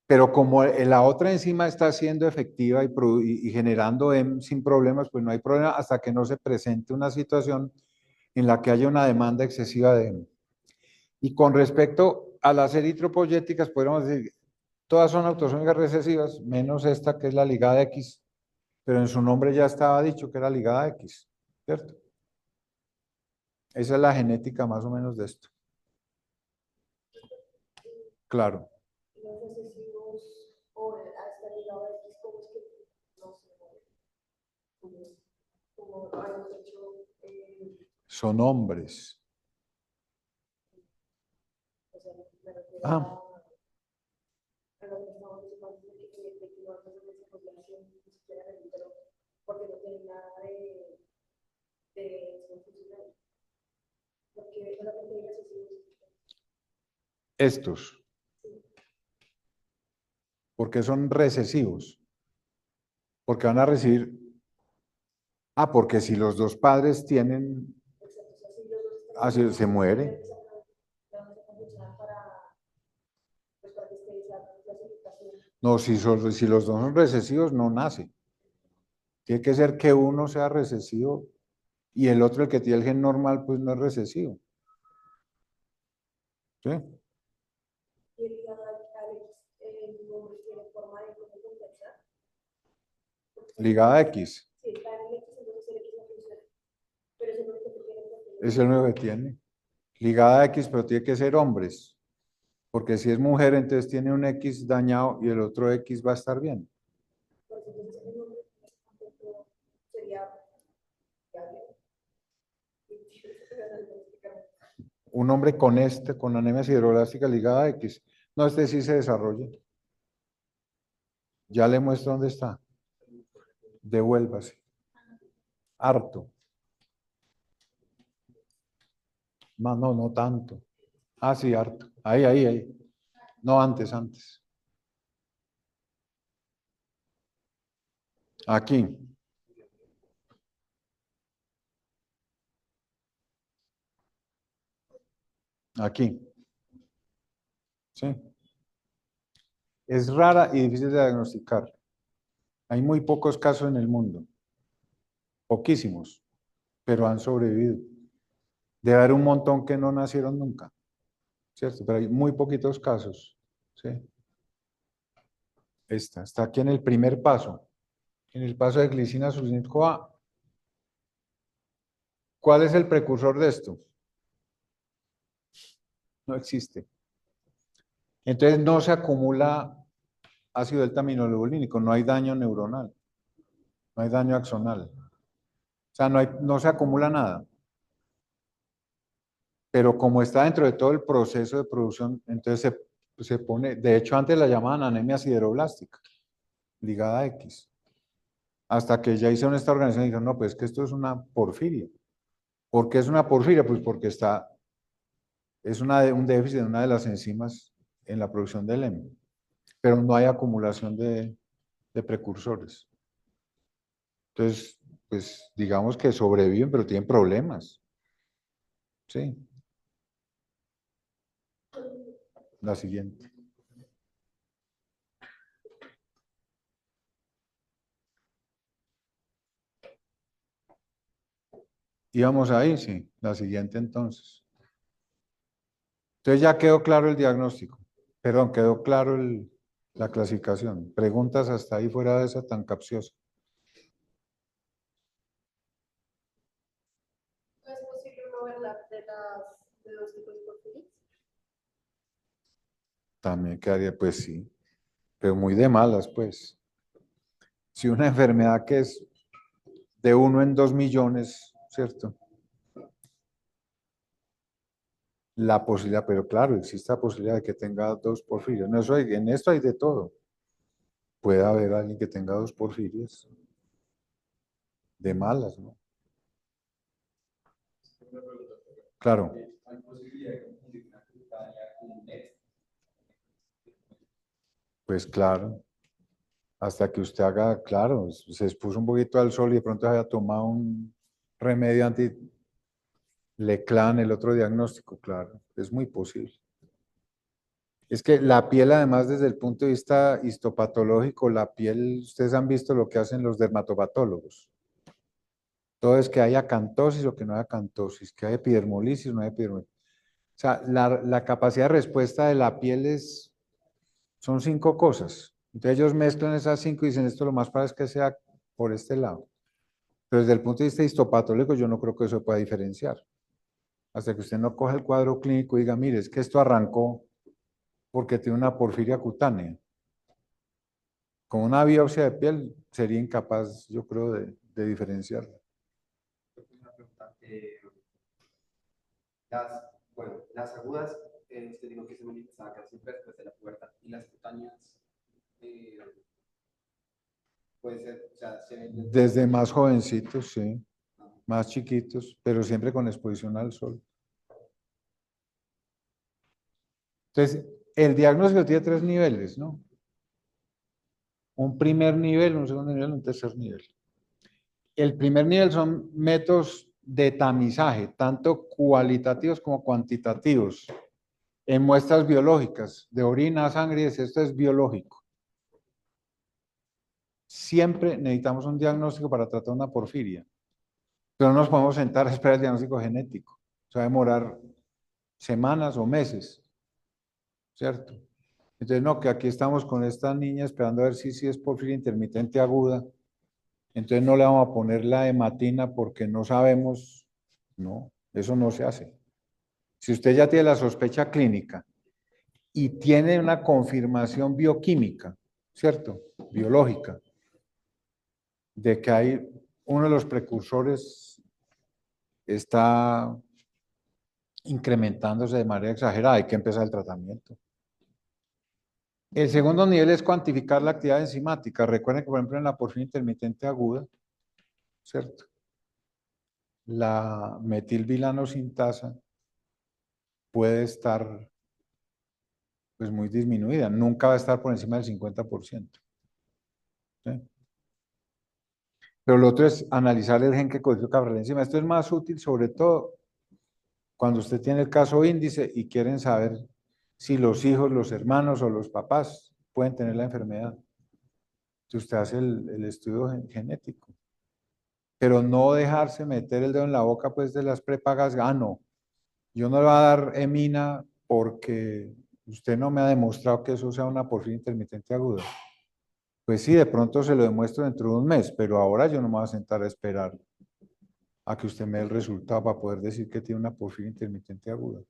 Pero como la otra enzima está siendo efectiva y generando EM sin problemas, pues no hay problema hasta que no se presente una situación en la que haya una demanda excesiva de EM. Y con respecto a las eritropoyéticas, podríamos decir, todas son autosómicas recesivas, menos esta que es la ligada X, pero en su nombre ya estaba dicho que era ligada X, ¿cierto? Esa es la genética más o menos de esto. Claro. Los recesivos o hasta ligado a X, ¿cómo es que no se mueve? Como habíamos hecho, Son hombres. o sea, me refiero Ah, a lo que estamos diciendo de que no hacen desarrollación ni siquiera en el útero, porque no tienen nada de funcional. Porque solamente hay recesivos. estos, porque son recesivos, porque van a recibir. Ah, porque si los dos padres tienen, Exacto, o sea, si los dos están así se muere. pues para que esté esa clasificación. No, si los dos son recesivos, no nace. Tiene que ser que uno sea recesivo y el otro, el que tiene el gen normal, pues no es recesivo. ¿Sí? Y el ligado al X, el nombre tiene forma de cómo compensar. Ligada X, Sí, está en el X, entonces el X no funciona. Pero es el único que tiene es el único que tiene. Ligada X, pero tiene que ser hombres. Porque si es mujer, entonces tiene un X dañado y el otro X va a estar bien. pues entonces el nombre tampoco sería viable. Un hombre con anemia sideroblastica ligada a X. No, este sí se desarrolla. Ya le muestro dónde está. Devuélvase. Harto. No, no, no tanto. Ah, sí, harto. Ahí. No, antes. Aquí. Aquí. ¿Sí? Es rara y difícil de diagnosticar. Hay muy pocos casos en el mundo, poquísimos, pero han sobrevivido. Debe haber un montón que no nacieron nunca, ¿cierto? Pero hay muy poquitos casos, ¿sí? Está aquí en el primer paso, en el paso de glicina succinil-CoA. ¿Cuál es el precursor de esto? No existe. Entonces no se acumula ácido delta-aminoleucolínico, no hay daño neuronal, no hay daño axonal. O sea, no se acumula nada. Pero como está dentro de todo el proceso de producción, entonces se pone, de hecho antes la llamaban anemia sideroblástica, ligada a X. Hasta que ya hicieron esta organización y dijeron, no, pues que esto es una porfiria. ¿Por qué es una porfiria? Pues porque es un déficit de una de las enzimas en la producción del hemo, pero no hay acumulación de precursores. Entonces, pues digamos que sobreviven, pero tienen problemas. Sí. La siguiente. Íbamos ahí, sí. La siguiente entonces. Entonces ya quedó claro el diagnóstico. Perdón, quedó claro la clasificación. Preguntas hasta ahí fuera de esa tan capciosa. ¿No es posible un overlap de dos tipos de porfirias? También quedaría, pues sí, pero muy de malas, pues. Si una enfermedad que es de 1 en 2 millones, ¿cierto? La posibilidad, pero claro, existe la posibilidad de que tenga dos porfirias. No, en esto hay de todo. Puede haber alguien que tenga dos porfirias de malas, ¿no? Claro. Pues claro, hasta que usted haga, claro, se expuso un poquito al sol y de pronto haya tomado un remedio anti Leclan, el otro diagnóstico, claro, es muy posible. Es que la piel, además, desde el punto de vista histopatológico, la piel, ustedes han visto lo que hacen los dermatopatólogos. Todo es que haya acantosis o que no haya acantosis, que haya epidermolisis o no haya epidermolisis. O sea, la capacidad de respuesta de la piel son 5 cosas. Entonces ellos mezclan esas 5 y dicen, esto lo más probable es que sea por este lado. Pero desde el punto de vista histopatológico, yo no creo que eso pueda diferenciar. Hasta que usted no coja el cuadro clínico y diga, mire, es que esto arrancó porque tiene una porfiria cutánea. Con una biopsia de piel sería incapaz, yo creo, de diferenciarla. Una pregunta. Las, bueno, las agudas, usted dijo que se manifestaban casi siempre después de la pubertad. Y las cutáneas, eh, puede ser, o sea, se ven Desde más jovencitos, sí, más chiquitos, pero siempre con exposición al sol. Entonces, el diagnóstico tiene 3 niveles, ¿no? Un primer nivel, un segundo nivel, un tercer nivel. El primer nivel son métodos de tamizaje, tanto cualitativos como cuantitativos, en muestras biológicas, de orina, sangre, esto es biológico. Siempre necesitamos un diagnóstico para tratar una porfiria, pero no nos podemos sentar a esperar el diagnóstico genético. Se va a demorar semanas o meses, ¿cierto? Entonces, no, que aquí estamos con esta niña esperando a ver si es porfiria intermitente aguda. Entonces no le vamos a poner la hematina porque no sabemos. No, eso no se hace. Si usted ya tiene la sospecha clínica y tiene una confirmación bioquímica, ¿cierto? Biológica, de que hay uno de los precursores está incrementándose de manera exagerada, hay que empezar el tratamiento. El segundo nivel es cuantificar la actividad enzimática. Recuerden que, por ejemplo, en la porfina intermitente aguda, ¿cierto? La metilvilanosintasa puede estar pues muy disminuida, nunca va a estar por encima del 50%. ¿Sí? Pero lo otro es analizar el gen que codifica la enzima. Esto es más útil sobre todo cuando usted tiene el caso índice y quieren saber si los hijos, los hermanos o los papás pueden tener la enfermedad. Entonces usted hace el estudio genético, pero no dejarse meter el dedo en la boca pues de las prepagas. Ah, no, yo no le voy a dar emina porque usted no me ha demostrado que eso sea una porfiria intermitente aguda. Pues sí, de pronto se lo demuestro dentro de un mes, pero ahora yo no me voy a sentar a esperar a que usted me dé el resultado para poder decir que tiene una porfiria intermitente aguda.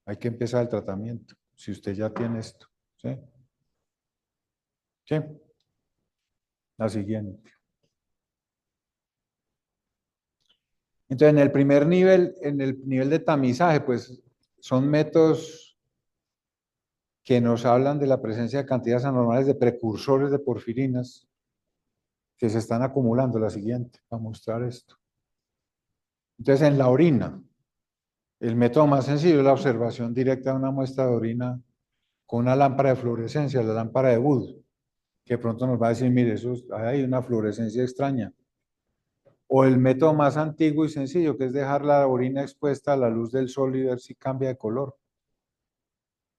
Hay que empezar el tratamiento, si usted ya tiene esto. ¿Sí? ¿Sí? La siguiente. Entonces, en el primer nivel, en el nivel de tamizaje, pues son métodos que nos hablan de la presencia de cantidades anormales de precursores de porfirinas que se están acumulando. La siguiente, para mostrar esto. Entonces, en la orina, el método más sencillo es la observación directa de una muestra de orina con una lámpara de fluorescencia, la lámpara de Wood, que pronto nos va a decir, mire, eso hay una fluorescencia extraña. O el método más antiguo y sencillo, que es dejar la orina expuesta a la luz del sol y ver si cambia de color,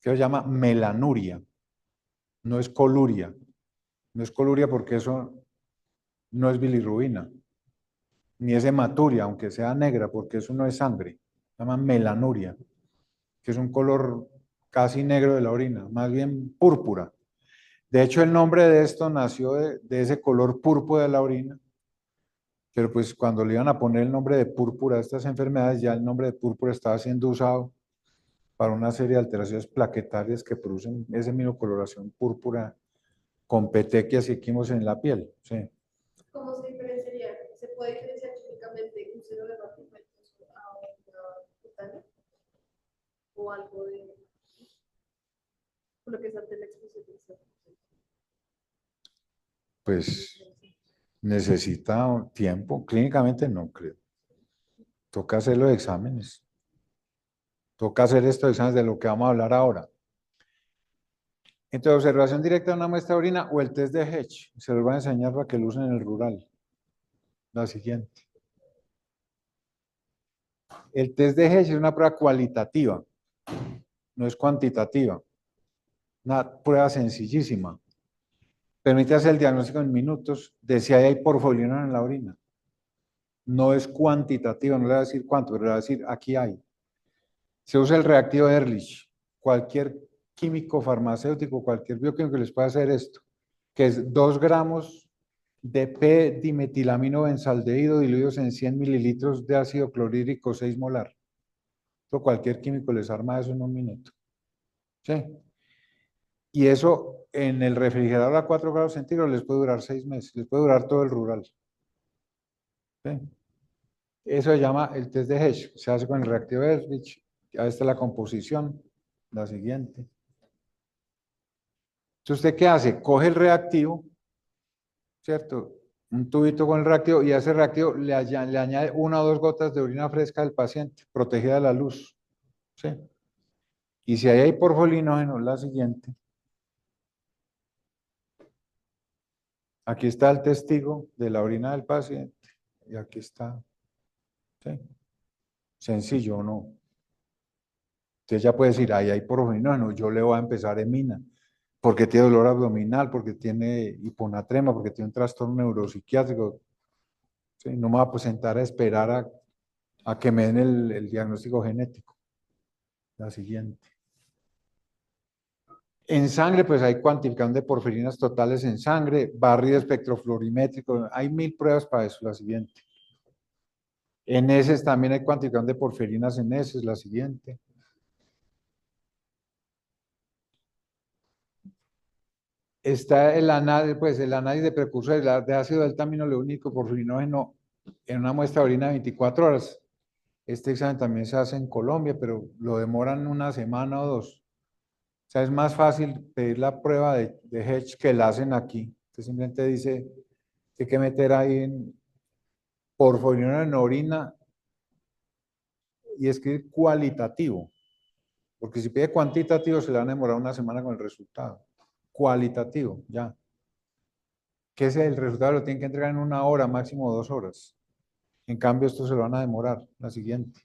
que se llama melanuria, no es coluria. No es coluria porque eso no es bilirrubina, ni es hematuria, aunque sea negra, porque eso no es sangre. Se llama melanuria, que es un color casi negro de la orina, más bien púrpura. De hecho, el nombre de esto nació de ese color púrpura de la orina, pero pues cuando le iban a poner el nombre de púrpura a estas enfermedades, ya el nombre de púrpura estaba siendo usado para una serie de alteraciones plaquetarias que producen esa misma coloración púrpura con petequias y quimos en la piel. Sí. ¿Cómo se diferenciaría? ¿Se puede diferenciar químicamente un seno de pigmentoso a una cutánea? ¿O algo de lo que es ante la exposición? Pues necesita tiempo. Clínicamente no creo. Toca hacer los exámenes. Toca hacer estos exámenes de lo que vamos a hablar ahora. Entonces, observación directa de una muestra de orina o el test de Hedge. Se los voy a enseñar para que lo usen en el rural. La siguiente. El test de Hedge es una prueba cualitativa, no es cuantitativa. Una prueba sencillísima. Permite hacer el diagnóstico en minutos de si hay porfolinas en la orina. No es cuantitativa, no le va a decir cuánto, pero le va a decir aquí hay. Se usa el reactivo Ehrlich. Cualquier químico farmacéutico, cualquier bioquímico les puede hacer esto, que es 2 gramos de P-dimetilamino benzaldehído diluidos en 100 mililitros de ácido clorhídrico 6 molar. Esto cualquier químico les arma eso en un minuto. ¿Sí? Y eso en el refrigerador a 4 grados centígrados les puede durar 6 meses, les puede durar todo el rural. ¿Sí? Eso se llama el test de Hedge, se hace con el reactivo Ehrlich. Ya está la composición, la siguiente. Entonces, ¿usted qué hace? Coge el reactivo, ¿cierto? Un tubito con el reactivo y a ese reactivo le añade 1 o 2 gotas de orina fresca del paciente, protegida de la luz. ¿Sí? Y si ahí hay porfolinógeno, la siguiente. Aquí está el testigo de la orina del paciente y aquí está. ¿Sí? Sencillo, ¿o no? Usted ya puede decir, ahí hay porfolinógeno, yo le voy a empezar emina, porque tiene dolor abdominal, porque tiene hiponatremia, porque tiene un trastorno neuropsiquiátrico. ¿Sí? No me voy a sentar a esperar a que me den el diagnóstico genético. La siguiente. En sangre, pues hay cuantificación de porfirinas totales en sangre, barrido espectrofluorimétrico, hay 1000 pruebas para eso. La siguiente. En heces también hay cuantificación de porfirinas en heces. La siguiente. Está pues el análisis de precursores de ácido delta-aminoleúnico porfirinógeno en una muestra de orina de 24 horas. Este examen también se hace en Colombia, pero lo demoran una semana o 2. O sea, es más fácil pedir la prueba de Hedge que la hacen aquí. Usted simplemente dice que hay que meter ahí en porfirinógeno en orina y escribir cualitativo. Porque si pide cuantitativo se le van a demorar una semana con el resultado. Cualitativo, ya. Que ese el resultado lo tienen que entregar en 1 hora, máximo 2 horas. En cambio, esto se lo van a demorar. La siguiente.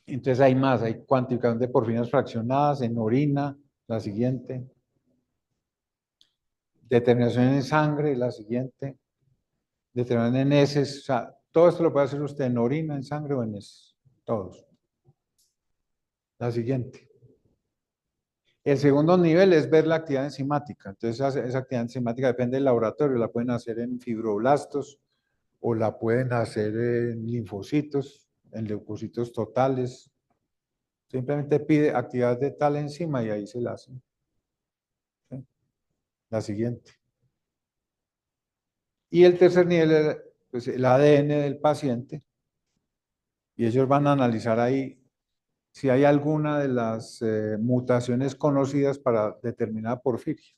Entonces hay más, hay cuantificación de porfirinas fraccionadas en orina. La siguiente. Determinación en sangre, la siguiente. Determinación en heces, o sea, todo esto lo puede hacer usted en orina, en sangre o en heces, todos. La siguiente. El segundo nivel es ver la actividad enzimática. Entonces, esa actividad enzimática depende del laboratorio. La pueden hacer en fibroblastos o la pueden hacer en linfocitos, en leucocitos totales. Simplemente pide actividad de tal enzima y ahí se la hacen. ¿Sí? La siguiente. Y el tercer nivel es pues, el ADN del paciente. Y ellos van a analizar ahí si hay alguna de las mutaciones conocidas para determinada porfiria.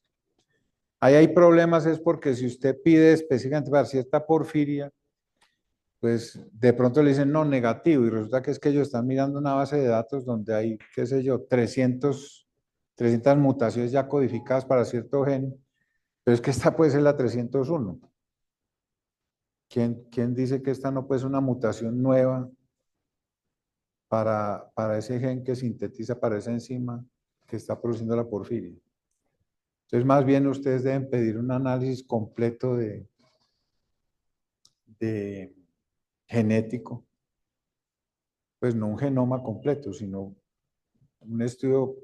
Ahí hay problemas es porque si usted pide específicamente para cierta porfiria, pues de pronto le dicen no, negativo, y resulta que es que ellos están mirando una base de datos donde hay, qué sé yo, 300 mutaciones ya codificadas para cierto gen, pero es que esta puede ser la 301. ¿Quién dice que esta no puede ser una mutación nueva para ese gen que sintetiza para esa enzima que está produciendo la porfiria? Entonces, más bien ustedes deben pedir un análisis completo de genético, pues no un genoma completo, sino un estudio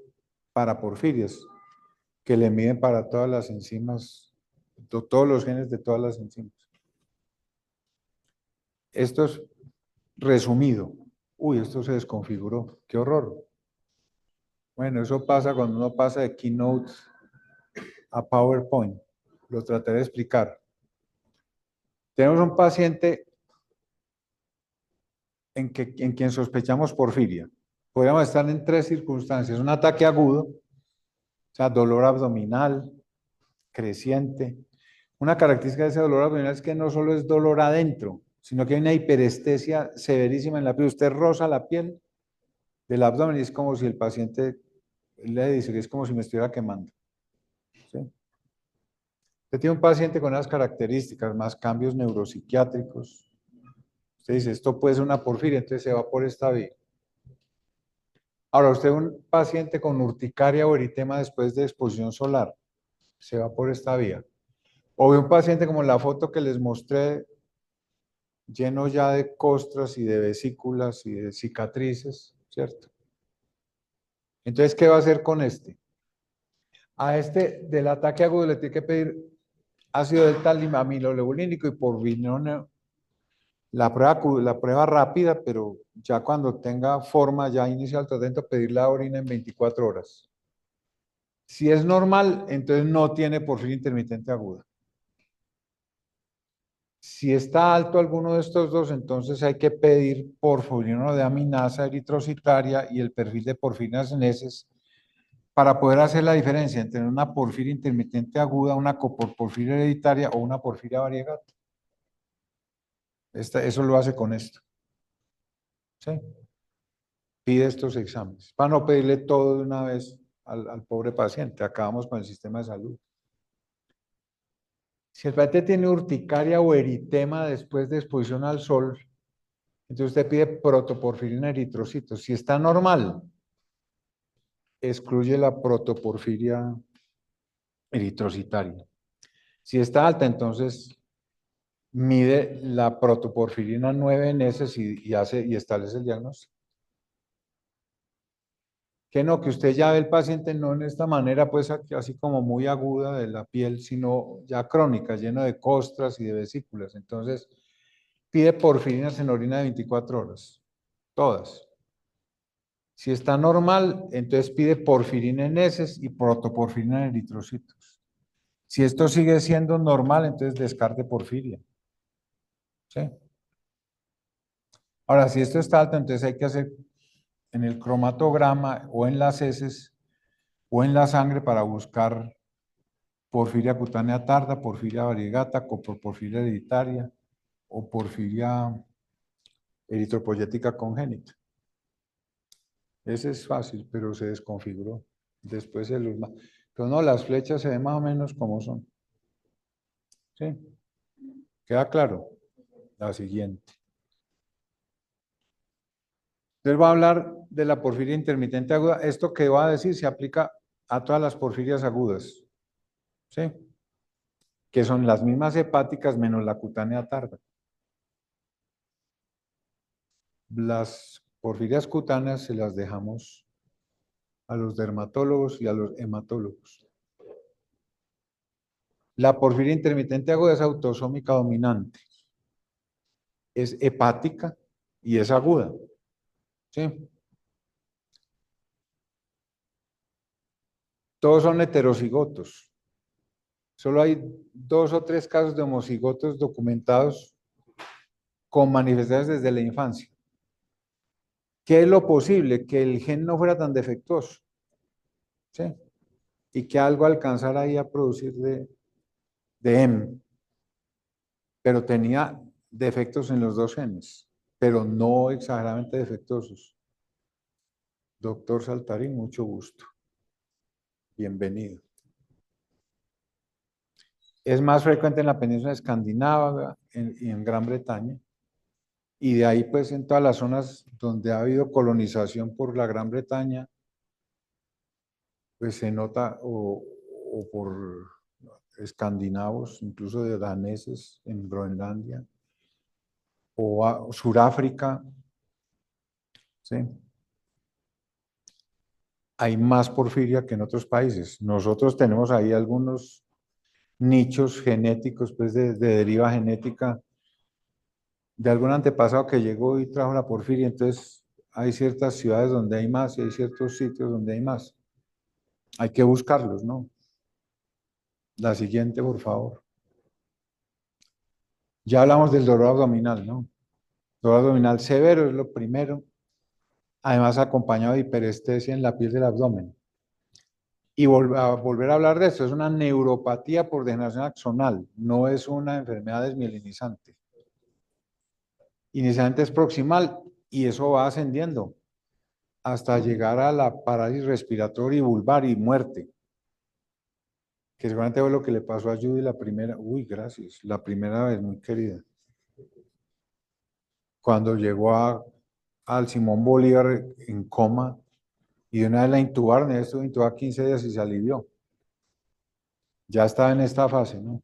para porfirias, que le miden para todas las enzimas, todos los genes de todas las enzimas. Esto es resumido. Uy, esto se desconfiguró. ¡Qué horror! Bueno, eso pasa cuando uno pasa de Keynote a PowerPoint. Lo trataré de explicar. Tenemos un paciente en quien sospechamos porfiria. Podríamos estar en tres circunstancias. Un ataque agudo, o sea, dolor abdominal, creciente. Una característica de ese dolor abdominal es que no solo es dolor adentro, sino que hay una hiperestesia severísima en la piel. Usted roza la piel del abdomen y es como si el paciente le dice que es como si me estuviera quemando. ¿Sí? Usted tiene un paciente con unas características, más cambios neuropsiquiátricos. Usted dice, esto puede ser una porfiria, entonces se va por esta vía. Ahora, usted un paciente con urticaria o eritema después de exposición solar, se va por esta vía. O ve un paciente como la foto que les mostré, lleno ya de costras y de vesículas y de cicatrices, ¿cierto? Entonces, ¿qué va a hacer con este? A este del ataque agudo le tiene que pedir ácido delta amiloleucínico y porvinone, la prueba rápida, pero ya cuando tenga forma, ya inicia el tratamiento, pedir la orina en 24 horas. Si es normal, entonces no tiene porfiria intermitente aguda. Si está alto alguno de estos dos, entonces hay que pedir porfiriano de aminasa eritrocitaria y el perfil de porfirinas en heces para poder hacer la diferencia entre una porfiria intermitente aguda, una coporfiria hereditaria o una porfiria variegata. Eso lo hace con esto. ¿Sí? Pide estos exámenes para no pedirle todo de una vez al pobre paciente. Acabamos con el sistema de salud. Si el paciente tiene urticaria o eritema después de exposición al sol, entonces usted pide protoporfirina eritrocitos. Si está normal, excluye la protoporfiria eritrocitaria. Si está alta, entonces mide la protoporfirina 9 en heces y establece el diagnóstico. Que no, que usted ya ve el paciente no en esta manera, pues así como muy aguda de la piel, sino ya crónica, lleno de costras y de vesículas. Entonces, pide porfirinas en orina de 24 horas, todas. Si está normal, entonces pide porfirina en heces y protoporfirina en eritrocitos. Si esto sigue siendo normal, entonces descarte porfiria. ¿Sí? Ahora, si esto está alto, entonces hay que hacer en el cromatograma o en las heces o en la sangre para buscar porfiria cutánea tarda, porfiria variegata, coproporfiria hereditaria o porfiria eritropoyética congénita. Ese es fácil, pero se desconfiguró. Después se los... Pero no, las flechas se ven más o menos como son. ¿Sí? ¿Queda claro? La siguiente. Entonces va a hablar de la porfiria intermitente aguda. Esto que va a decir se aplica a todas las porfirias agudas. ¿Sí? que son las mismas hepáticas menos la cutánea tarda. Las porfirias cutáneas se las dejamos a los dermatólogos y a los hematólogos. La porfiria intermitente aguda es autosómica dominante. Es hepática y es aguda. ¿Sí? Todos son heterocigotos. Solo hay 2 o 3 casos de homocigotos documentados con manifestaciones desde la infancia. ¿Qué es lo posible? Que el gen no fuera tan defectuoso. ¿Sí? Y que algo alcanzara ahí a producir de M. Pero tenía defectos en los 2 genes, pero no exageradamente defectuosos. Doctor Saltarín, mucho gusto. Bienvenido. Es más frecuente en la península escandinava y en Gran Bretaña. Y de ahí, pues, en todas las zonas donde ha habido colonización por la Gran Bretaña, pues se nota, o por escandinavos, incluso de daneses en Groenlandia, o Suráfrica, ¿sí? Hay más porfiria que en otros países. Nosotros tenemos ahí algunos nichos genéticos, pues de deriva genética de algún antepasado que llegó y trajo la porfiria. Entonces hay ciertas ciudades donde hay más y hay ciertos sitios donde hay más. Hay que buscarlos, ¿no? La siguiente, por favor. Ya hablamos del dolor abdominal, ¿no? Dolor abdominal severo es lo primero, además acompañado de hiperestesia en la piel del abdomen. Y volver a hablar de esto, es una neuropatía por degeneración axonal, no es una enfermedad desmielinizante. Inicialmente es proximal y eso va ascendiendo hasta llegar a la parálisis respiratoria y vulvar y muerte, que seguramente fue lo que le pasó a Judy la primera, uy, gracias, la primera vez, muy querida, cuando llegó al Simón Bolívar en coma y de una vez la intubaron, ella estuvo intubada 15 días y se alivió. Ya estaba en esta fase, ¿no?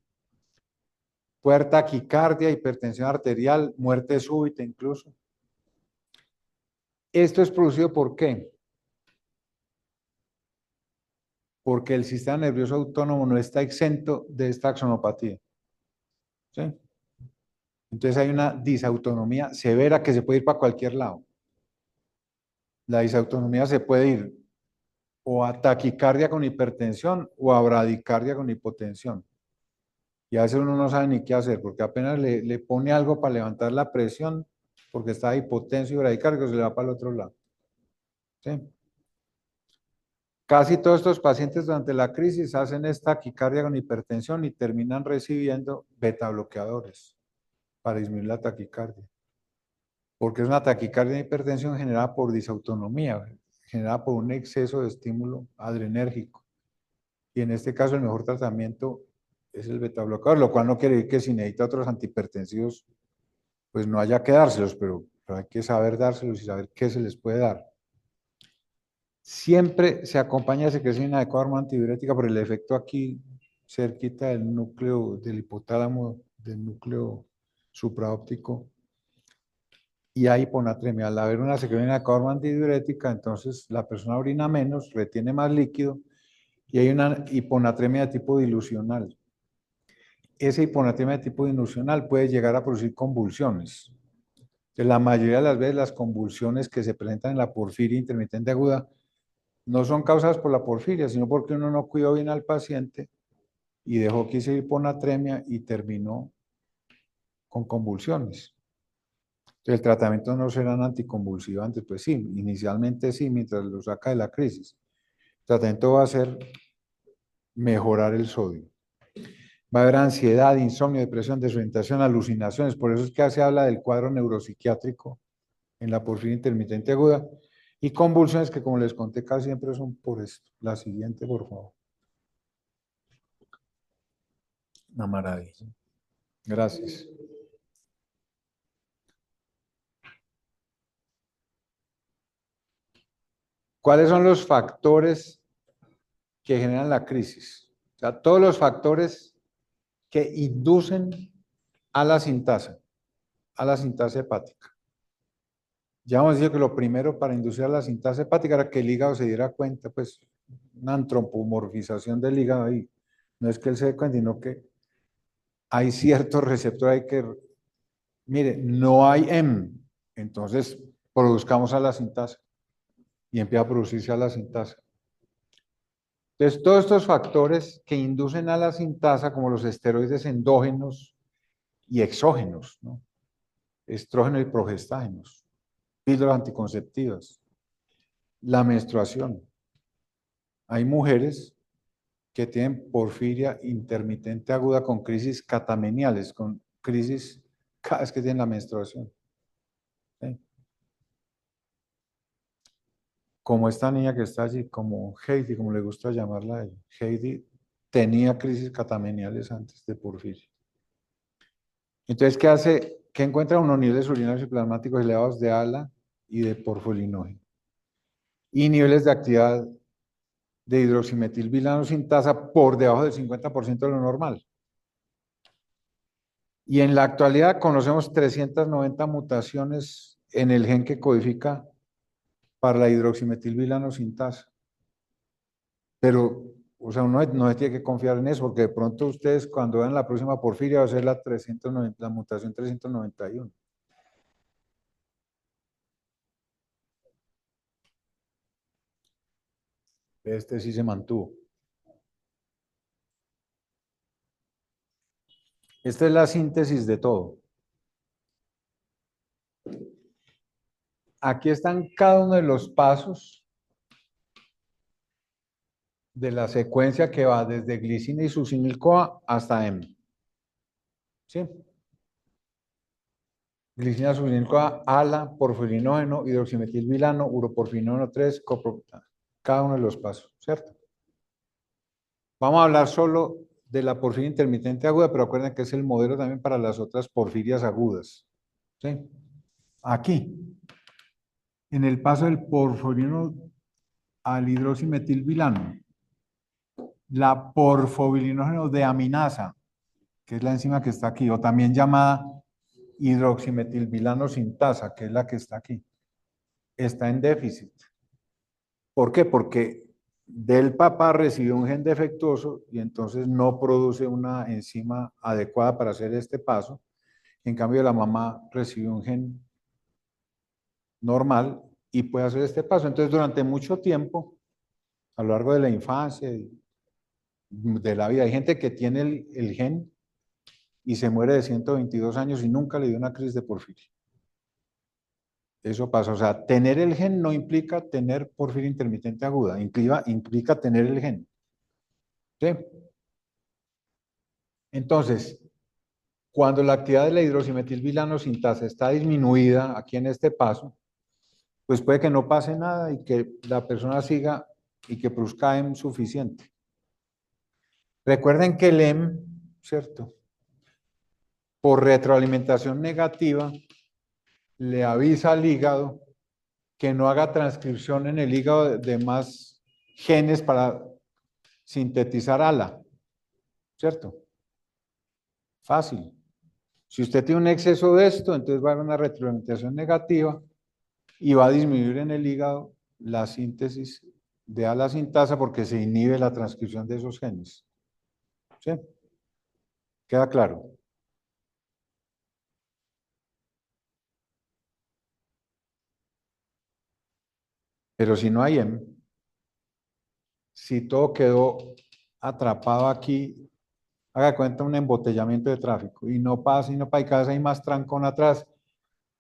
Puede taquicardia, hipertensión arterial, muerte súbita incluso. ¿Esto es producido por qué? Porque el sistema nervioso autónomo no está exento de esta axonopatía. ¿Sí? Entonces hay una disautonomía severa que se puede ir para cualquier lado. La disautonomía se puede ir o a taquicardia con hipertensión o a bradicardia con hipotensión. Y a veces uno no sabe ni qué hacer, porque apenas le pone algo para levantar la presión, porque está hipotenso y bradicárdico, se le va para el otro lado. ¿Sí? Casi todos estos pacientes durante la crisis hacen esta taquicardia con hipertensión y terminan recibiendo beta bloqueadores para disminuir la taquicardia. Porque es una taquicardia de hipertensión generada por disautonomía, generada por un exceso de estímulo adrenérgico. Y en este caso el mejor tratamiento es el beta bloqueador, lo cual no quiere decir que si necesita otros antihipertensivos, pues no haya que dárselos, pero hay que saber dárselos y saber qué se les puede dar. Siempre se acompaña de secreción inadecuada de hormona antidiurética por el efecto aquí cerquita del núcleo del hipotálamo, del núcleo supraóptico, y hay hiponatremia. Al haber una secreción inadecuada de hormona antidiurética, entonces la persona orina menos, retiene más líquido y hay una hiponatremia de tipo dilucional. Esa hiponatremia de tipo dilucional puede llegar a producir convulsiones. La mayoría de las veces las convulsiones que se presentan en la porfiria intermitente aguda no son causadas por la porfiria, sino porque uno no cuidó bien al paciente y dejó que hiciera hiponatremia y terminó con convulsiones. Entonces, el tratamiento no serán anticonvulsivantes, pues sí, inicialmente sí, mientras lo saca de la crisis. El tratamiento va a ser mejorar el sodio. Va a haber ansiedad, insomnio, depresión, desorientación, alucinaciones. Por eso es que se habla del cuadro neuropsiquiátrico en la porfiria intermitente aguda. Y convulsiones que, como les conté, casi siempre son por esto. La siguiente, por favor. Una maravilla. Gracias. ¿Cuáles son los factores que generan la crisis? O sea, todos los factores que inducen a la sintasa hepática. Ya hemos dicho que lo primero para inducir a la sintasa hepática era que el hígado se diera cuenta, pues, una antropomorfización del hígado ahí. No es que él se dé cuenta, sino que hay ciertos receptores ahí que, mire, no hay M, entonces produzcamos a la sintasa y empieza a producirse a la sintasa. Entonces, todos estos factores que inducen a la sintasa, como los esteroides endógenos y exógenos, ¿no? Estrógenos y progestágenos, píldoras anticonceptivas, la menstruación. Hay mujeres que tienen porfiria intermitente aguda con crisis catameniales, con crisis cada vez que tienen la menstruación. ¿Sí? Como esta niña que está allí, como Heidi, como le gusta llamarla a ella. Heidi tenía crisis catameniales antes de porfiria. Entonces, ¿qué hace? ¿Qué encuentra unos niveles urinarios y plasmáticos elevados de ALA y de porfolinógeno? Y niveles de actividad de hidroximetilvilano sintasa por debajo del 50% de lo normal. Y en la actualidad conocemos 390 mutaciones en el gen que codifica para la hidroximetilvilano sintasa. Pero, o sea, uno no se tiene que confiar en eso, porque de pronto ustedes cuando vean la próxima porfiria va a ser la mutación 391. Este sí se mantuvo. Esta es la síntesis de todo. Aquí están cada uno de los pasos de la secuencia que va desde glicina y succinil-CoA hasta M. ¿Sí? Glicina, succinil-CoA, ALA, porfirinógeno, hidroximetilvilano, uroporfinógeno 3, copropetano. Cada uno de los pasos, ¿cierto? Vamos a hablar solo de la porfiria intermitente aguda, pero acuérdense que es el modelo también para las otras porfirias agudas. ¿Sí? Aquí, en el paso del porfirino al hidroximetilvilano, la porfobilinógeno deaminasa, que es la enzima que está aquí, o también llamada hidroximetilvilano sintasa, que es la que está aquí, está en déficit. ¿Por qué? Porque del papá recibió un gen defectuoso y entonces no produce una enzima adecuada para hacer este paso. En cambio, la mamá recibió un gen normal y puede hacer este paso. Entonces, durante mucho tiempo, a lo largo de la infancia, de la vida, hay gente que tiene el gen y se muere de 122 años y nunca le dio una crisis de porfiria. Eso pasa. O sea, tener el gen no implica tener porfiria intermitente aguda, implica tener el gen. ¿Sí? Entonces, cuando la actividad de la hidroximetilvilano sintasa está disminuida aquí en este paso, pues puede que no pase nada y que la persona siga y que produzca M suficiente. Recuerden que el M, ¿cierto? Por retroalimentación negativa, le avisa al hígado que no haga transcripción en el hígado de más genes para sintetizar ALA, ¿cierto? Fácil. Si usted tiene un exceso de esto, entonces va a haber una retroalimentación negativa y va a disminuir en el hígado la síntesis de ALA sintasa porque se inhibe la transcripción de esos genes. ¿Sí? ¿Queda claro? Pero si no hay M, si todo quedó atrapado aquí, haga cuenta un embotellamiento de tráfico y no pasa y no pasa y cada vez hay más trancón atrás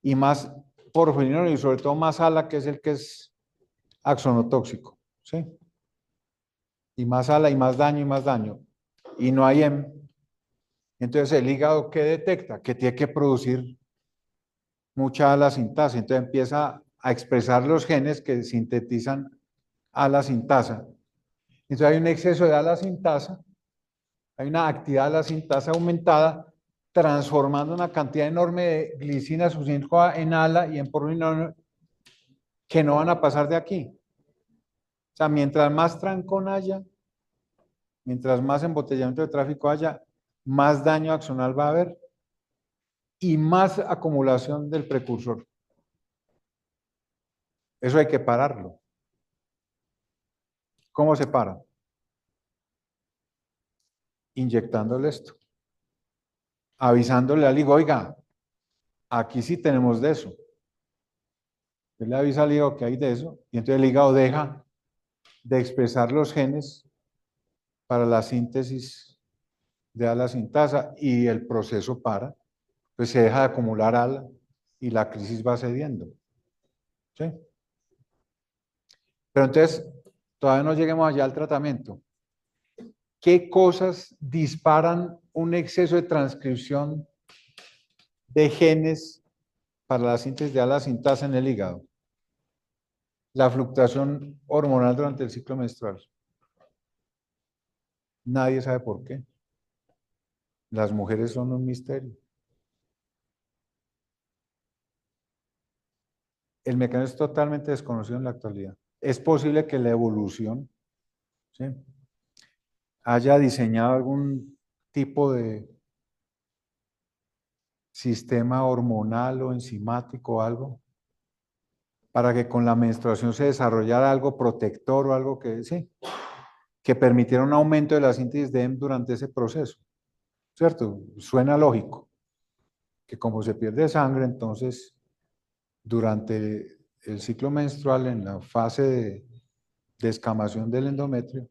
y más porfirinol y sobre todo más ALA que es el que es axonotóxico, ¿sí? Y más ALA y más daño y más daño y no hay M. Entonces el hígado ¿qué detecta? Que tiene que producir mucha ALA sintasa, entonces empieza a expresar los genes que sintetizan ALA sintasa. Entonces hay un exceso de ALA sintasa, hay una actividad de la sintasa aumentada, transformando una cantidad enorme de glicina succinil-CoA en ALA y en porfirinol que no van a pasar de aquí. O sea, mientras más trancón haya, mientras más embotellamiento de tráfico haya, más daño axonal va a haber y más acumulación del precursor. Eso hay que pararlo. ¿Cómo se para? Inyectándole esto. Avisándole al hígado, oiga, aquí sí tenemos de eso. Él le avisa al hígado que hay de eso y entonces el hígado deja de expresar los genes para la síntesis de ala sintasa y el proceso para, pues se deja de acumular ala y la crisis va cediendo. ¿Sí? Pero entonces, todavía no lleguemos allá al tratamiento. ¿Qué cosas disparan un exceso de transcripción de genes para la síntesis de ala sintasa en el hígado? La fluctuación hormonal durante el ciclo menstrual. Nadie sabe por qué. Las mujeres son un misterio. El mecanismo es totalmente desconocido en la actualidad. Es posible que la evolución, ¿sí?, haya diseñado algún tipo de sistema hormonal o enzimático o algo para que con la menstruación se desarrollara algo protector o algo que, sí, que permitiera un aumento de la síntesis de EM durante ese proceso. ¿Cierto? Suena lógico, que como se pierde sangre, entonces durante el ciclo menstrual, en la fase de descamación del endometrio,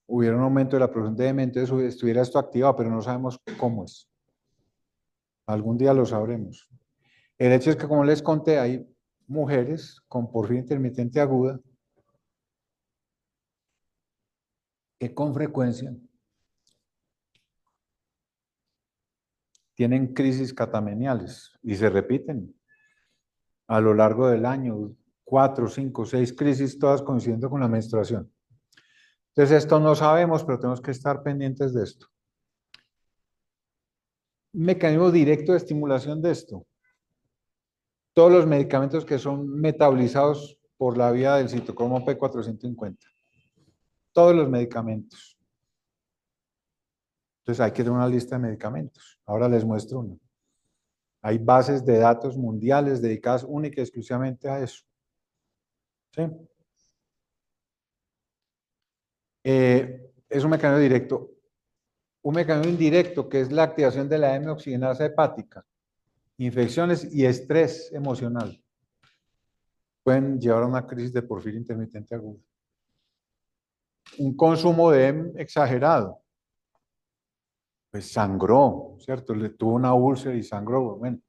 hubiera un aumento de la producción de EM, entonces estuviera esto activado, pero no sabemos cómo es. Algún día lo sabremos. El hecho es que, como les conté, hay mujeres con porfiria intermitente aguda que con frecuencia tienen crisis catameniales y se repiten a lo largo del año, 4, 5, 6 crisis, todas coincidiendo con la menstruación. Entonces, esto no sabemos, pero tenemos que estar pendientes de esto. Un mecanismo directo de estimulación de esto. Todos los medicamentos que son metabolizados por la vía del citocromo P450. Todos los medicamentos. Entonces hay que tener una lista de medicamentos. Ahora les muestro uno. Hay bases de datos mundiales dedicadas única y exclusivamente a eso. ¿Sí? Es un mecanismo directo. Un mecanismo indirecto, que es la activación de la M-oxigenasa hepática, infecciones y estrés emocional, pueden llevar a una crisis de porfiria intermitente aguda. Un consumo de M exagerado, pues sangró, ¿cierto? Le tuvo una úlcera y sangró. Bueno,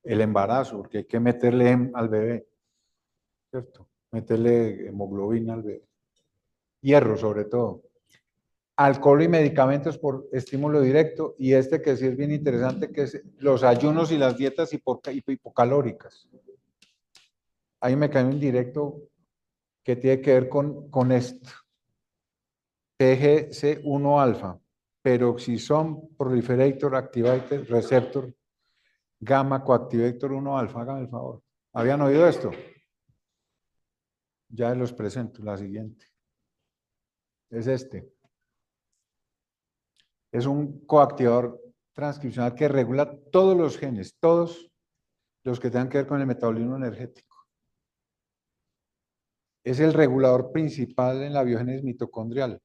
el embarazo, porque hay que meterle M al bebé, ¿cierto? Meterle hemoglobina al bebé. Hierro, sobre todo. Alcohol y medicamentos por estímulo directo, y este que sí es bien interesante, que es los ayunos y las dietas hipocalóricas. Hay un mecanismo indirecto que tiene que ver con esto. PGC1-alfa, Peroxisome Proliferator Activated Receptor Gamma Coactivator 1-alfa, hágame el favor. ¿Habían oído esto? Ya los presento, la siguiente. Es este. Es un coactivador transcripcional que regula todos los genes, todos los que tengan que ver con el metabolismo energético. Es el regulador principal en la biogénesis mitocondrial.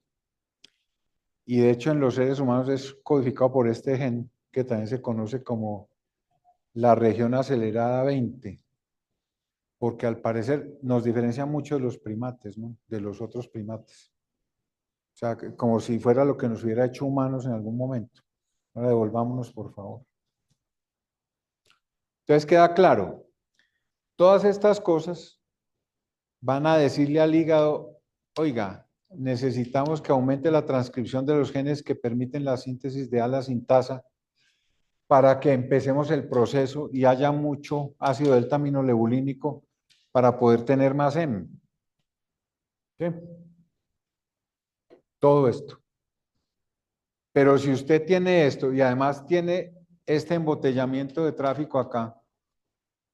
Y de hecho en los seres humanos es codificado por este gen que también se conoce como la región acelerada 20, porque al parecer nos diferencia mucho de los primates, ¿no? De los otros primates. O sea, como si fuera lo que nos hubiera hecho humanos en algún momento. Ahora devolvámonos, por favor. Entonces queda claro, todas estas cosas van a decirle al hígado, oiga, necesitamos que aumente la transcripción de los genes que permiten la síntesis de ala sintasa para que empecemos el proceso y haya mucho ácido delta aminolebulínico para poder tener más M. ¿Sí? Todo esto. Pero si usted tiene esto y además tiene este embotellamiento de tráfico acá,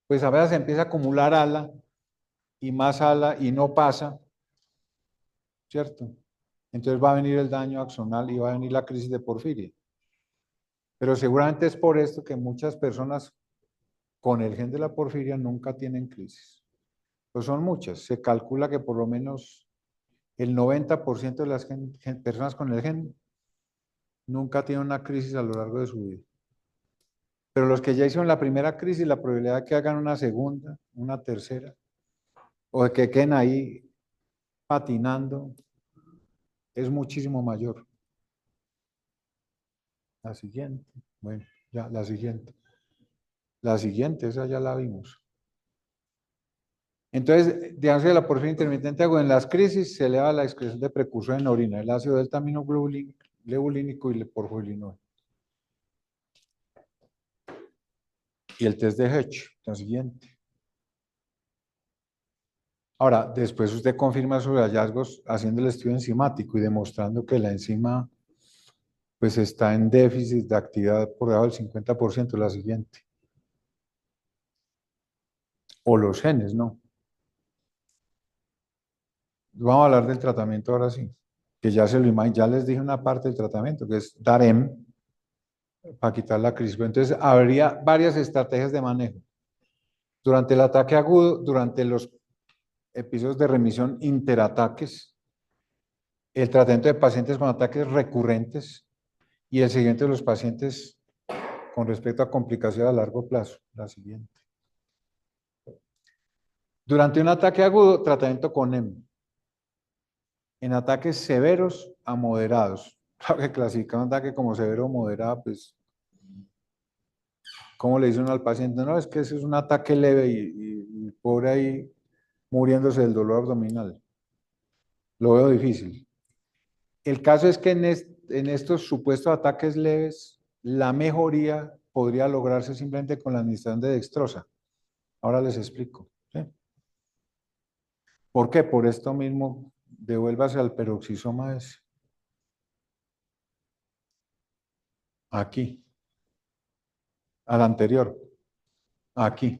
pues a veces se empieza a acumular ala y más ala y no pasa, ¿cierto? Entonces va a venir el daño axonal y va a venir la crisis de porfiria. Pero seguramente es por esto que muchas personas con el gen de la porfiria nunca tienen crisis. Pues son muchas. Se calcula que por lo menos el 90% de las personas con el gen nunca tienen una crisis a lo largo de su vida. Pero los que ya hicieron la primera crisis, la probabilidad de que hagan una segunda, una tercera, o de que queden ahí patinando, es muchísimo mayor. La siguiente. Bueno, ya, la siguiente. La siguiente, esa ya la vimos. Entonces, digamos que la porfiria intermitente aguda en las crisis se eleva la excreción de precursor en orina, el ácido delta-aminoglobulínico y el porfolinol. Y el test de Hedge, la siguiente. Ahora, después usted confirma sus hallazgos haciendo el estudio enzimático y demostrando que la enzima pues está en déficit de actividad por debajo del 50%, la siguiente. O los genes, ¿no? Vamos a hablar del tratamiento ahora sí, que ya ya les dije una parte del tratamiento, que es dar EM para quitar la crisis. Entonces, habría varias estrategias de manejo. Durante el ataque agudo, durante los episodios de remisión interataques, el tratamiento de pacientes con ataques recurrentes y el seguimiento de los pacientes con respecto a complicaciones a largo plazo. La siguiente. Durante un ataque agudo, tratamiento con EM. En ataques severos a moderados. Claro que clasificar un ataque como severo o moderado, pues, ¿cómo le dice uno al paciente? No, es que ese es un ataque leve y pobre ahí muriéndose del dolor abdominal. Lo veo difícil. El caso es que en estos supuestos ataques leves, la mejoría podría lograrse simplemente con la administración de dextrosa. Ahora les explico. ¿Sí? ¿Por qué? Por esto mismo, devuélvase al peroxisoma ese. Aquí. Al anterior. Aquí.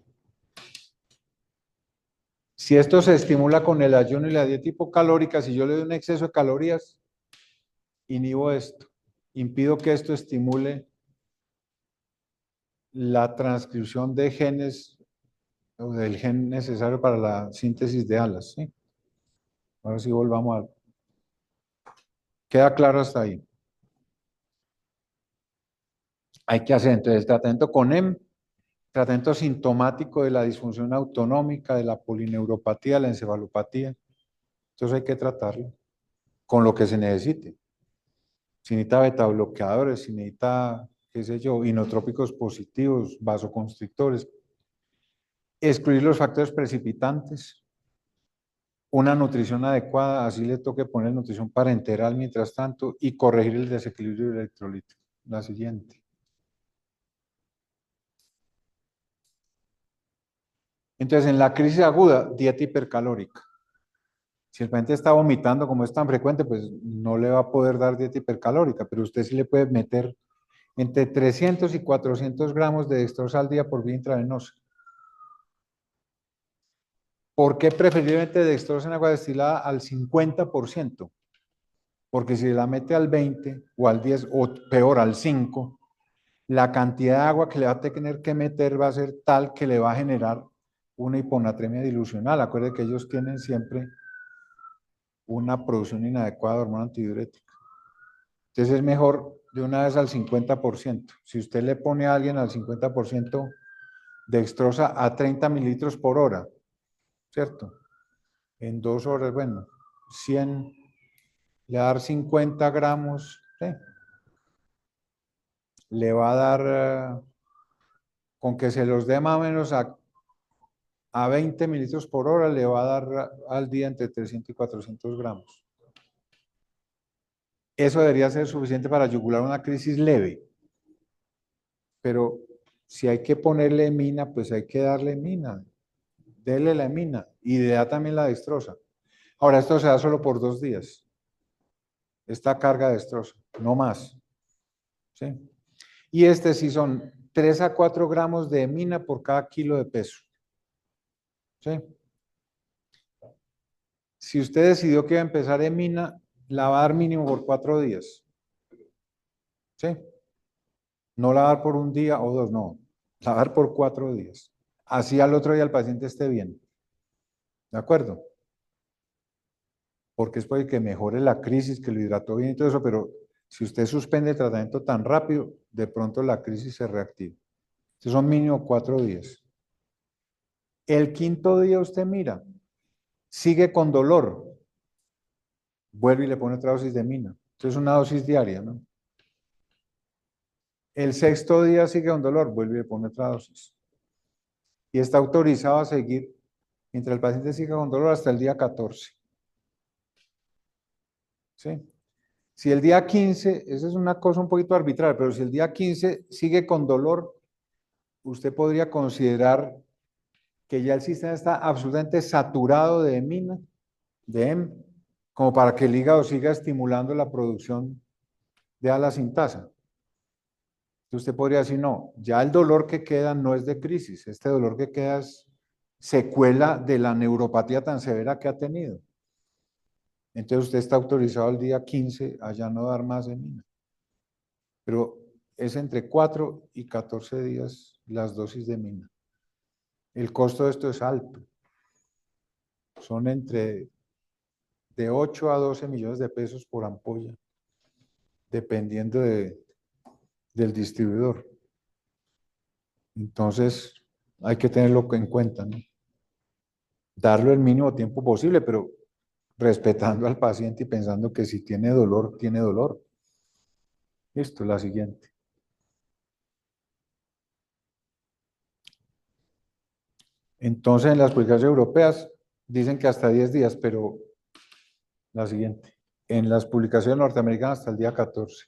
Si esto se estimula con el ayuno y la dieta hipocalórica, si yo le doy un exceso de calorías, inhibo esto. Impido que esto estimule la transcripción de genes o del gen necesario para la síntesis de alas. ¿Sí? Ahora sí volvamos a... ¿Queda claro hasta ahí? Hay que hacer entonces el tratamiento con EM, tratamiento sintomático de la disfunción autonómica, de la polineuropatía, de la encefalopatía. Entonces hay que tratarlo con lo que se necesite. Si necesita betabloqueadores, si necesita, qué sé yo, inotrópicos positivos, vasoconstrictores. Excluir los factores precipitantes. Una nutrición adecuada, así le toque poner nutrición parenteral mientras tanto y corregir el desequilibrio electrolítico. La siguiente. Entonces, en la crisis aguda, dieta hipercalórica. Si el paciente está vomitando, como es tan frecuente, pues no le va a poder dar dieta hipercalórica, pero usted sí le puede meter entre 300 y 400 gramos de dextrosa al día por vía intravenosa. ¿Por qué preferiblemente dextrosa en agua destilada al 50%? Porque si la mete al 20 o al 10 o peor al 5, la cantidad de agua que le va a tener que meter va a ser tal que le va a generar una hiponatremia dilucional. Acuérdense que ellos tienen siempre una producción inadecuada de hormona antidiurética. Entonces es mejor de una vez al 50%. Si usted le pone a alguien al 50% dextrosa a 30 mililitros por hora, ¿cierto? En 2 horas, bueno, 100, le va a dar 50 gramos, ¿sí? Le va a dar, con que se los dé más o menos a 20 mililitros por hora, le va a dar al día entre 300 y 400 gramos. Eso debería ser suficiente para yugular una crisis leve. Pero si hay que ponerle emina, pues hay que darle emina. Dele la emina y le da también la dextrosa. Ahora, esto se da solo por 2 días. Esta carga de dextrosa, no más. ¿Sí? Y sí son 3 a 4 gramos de emina por cada kilo de peso. ¿Sí? Si usted decidió que iba a empezar emina, la va a dar mínimo por 4 días. ¿Sí? No la va a dar por un día o 2, no. La va a dar por 4 días. Así al otro día el paciente esté bien. ¿De acuerdo? Porque es para que mejore la crisis, que lo hidrató bien y todo eso, pero si usted suspende el tratamiento tan rápido, de pronto la crisis se reactiva. Entonces son mínimo 4 días. El quinto día usted mira, sigue con dolor, vuelve y le pone otra dosis de mina. Entonces una dosis diaria, ¿no? El sexto día sigue con dolor, vuelve y le pone otra dosis. Y está autorizado a seguir mientras el paciente siga con dolor hasta el día 14. ¿Sí? Si el día 15, esa es una cosa un poquito arbitraria, pero si el día 15 sigue con dolor, usted podría considerar que ya el sistema está absolutamente saturado de hemina, de hem, como para que el hígado siga estimulando la producción de ala-sintasa. Entonces usted podría decir, no, ya el dolor que queda no es de crisis, este dolor que queda es secuela de la neuropatía tan severa que ha tenido. Entonces usted está autorizado el día 15 a ya no dar más hemina. Pero es entre 4 y 14 días las dosis de hemina. El costo de esto es alto. Son entre de 8 a 12 millones de pesos por ampolla, dependiendo del distribuidor. Entonces, hay que tenerlo en cuenta, ¿no? Darlo el mínimo tiempo posible, pero respetando al paciente y pensando que si tiene dolor, tiene dolor. Listo, la siguiente. Entonces, en las publicaciones europeas dicen que hasta 10 días, pero la siguiente. En las publicaciones norteamericanas hasta el día 14.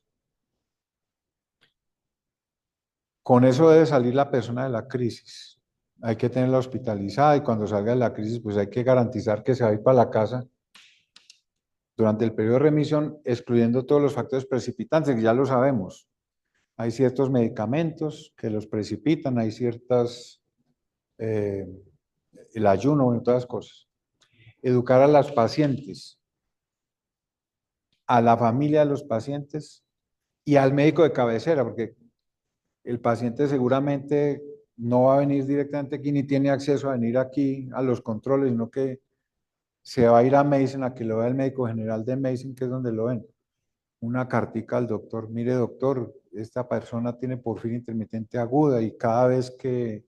Con eso debe salir la persona de la crisis. Hay que tenerla hospitalizada y cuando salga de la crisis, pues hay que garantizar que se va a ir para la casa durante el periodo de remisión, excluyendo todos los factores precipitantes, que ya lo sabemos. Hay ciertos medicamentos que los precipitan, hay ciertas, el ayuno y todas las cosas. Educar a los pacientes, a la familia de los pacientes y al médico de cabecera, porque el paciente seguramente no va a venir directamente aquí ni tiene acceso a venir aquí a los controles, sino que se va a ir a Mason a que lo vea el médico general de Mason, que es donde lo ven. Una cartica al doctor, mire doctor, esta persona tiene porfiria intermitente aguda y cada vez que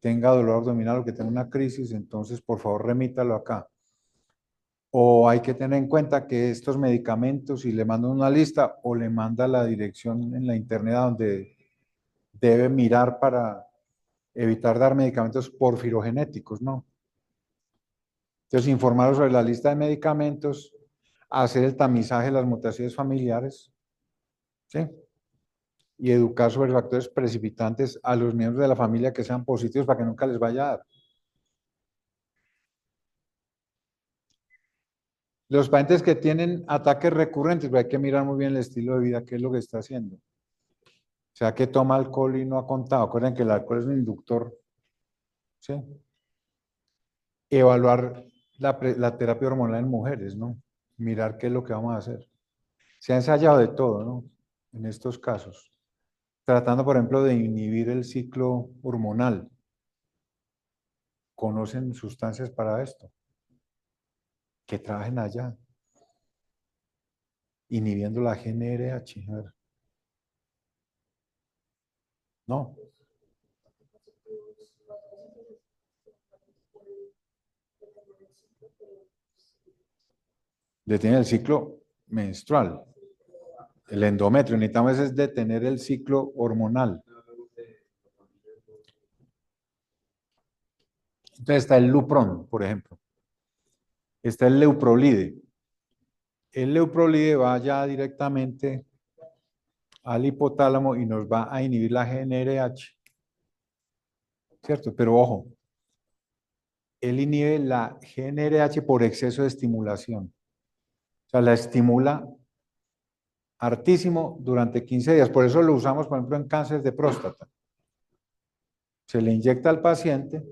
tenga dolor abdominal o que tenga una crisis, entonces por favor remítalo acá. O hay que tener en cuenta que estos medicamentos, si le mandan una lista o le manda la dirección en la internet donde debe mirar para evitar dar medicamentos porfirogenéticos, ¿no? Entonces, informar sobre la lista de medicamentos, hacer el tamizaje de las mutaciones familiares, ¿sí? Y educar sobre factores precipitantes a los miembros de la familia que sean positivos para que nunca les vaya a dar. Los pacientes que tienen ataques recurrentes, pues hay que mirar muy bien el estilo de vida, qué es lo que está haciendo. O sea, que toma alcohol y no ha contado. Acuerden que el alcohol es un inductor, ¿sí? Evaluar la terapia hormonal en mujeres, ¿no? Mirar qué es lo que vamos a hacer. Se ha ensayado de todo, ¿no? En estos casos. Tratando, por ejemplo, de inhibir el ciclo hormonal. ¿Conocen sustancias para esto? Que trabajen allá. Inhibiendo la GnRH. A ver. No. Detiene el ciclo menstrual. El endometrio. Necesitamos es detener el ciclo hormonal. Entonces está el Lupron, por ejemplo. Está el Leuprolide. El Leuprolide va ya directamente al hipotálamo y nos va a inhibir la GnRH. ¿Cierto? Pero ojo, él inhibe la GnRH por exceso de estimulación. O sea, la estimula hartísimo durante 15 días. Por eso lo usamos, por ejemplo, en cáncer de próstata. Se le inyecta al paciente,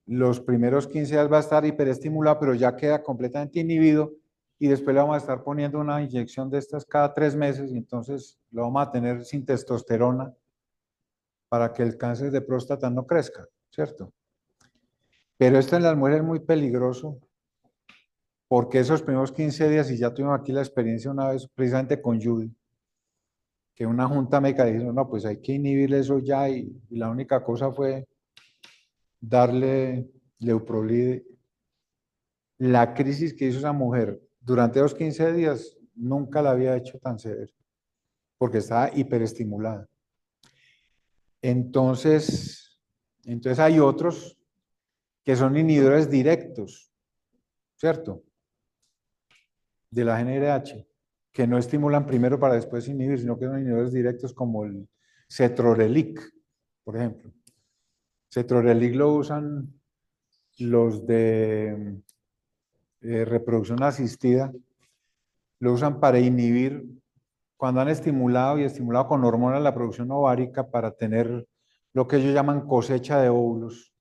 los primeros 15 días va a estar hiperestimulado, pero ya queda completamente inhibido y después le vamos a estar poniendo una inyección de estas cada 3 meses y entonces lo vamos a tener sin testosterona para que el cáncer de próstata no crezca, ¿cierto? Pero esto en las mujeres es muy peligroso porque esos primeros 15 días, y ya tuvimos aquí la experiencia una vez precisamente con Judy, que una junta médica dijo, no, pues hay que inhibir eso ya y la única cosa fue darle Leuprolide. La crisis que hizo esa mujer durante los 15 días nunca la había hecho tan severa porque estaba hiperestimulada. Entonces hay otros que son inhibidores directos, ¿cierto? De la GnRH, que no estimulan primero para después inhibir, sino que son inhibidores directos como el Cetrorelic, por ejemplo. Cetrorelic lo usan los de reproducción asistida, lo usan para inhibir cuando han estimulado con hormonas la producción ovárica para tener lo que ellos llaman cosecha de óvulos,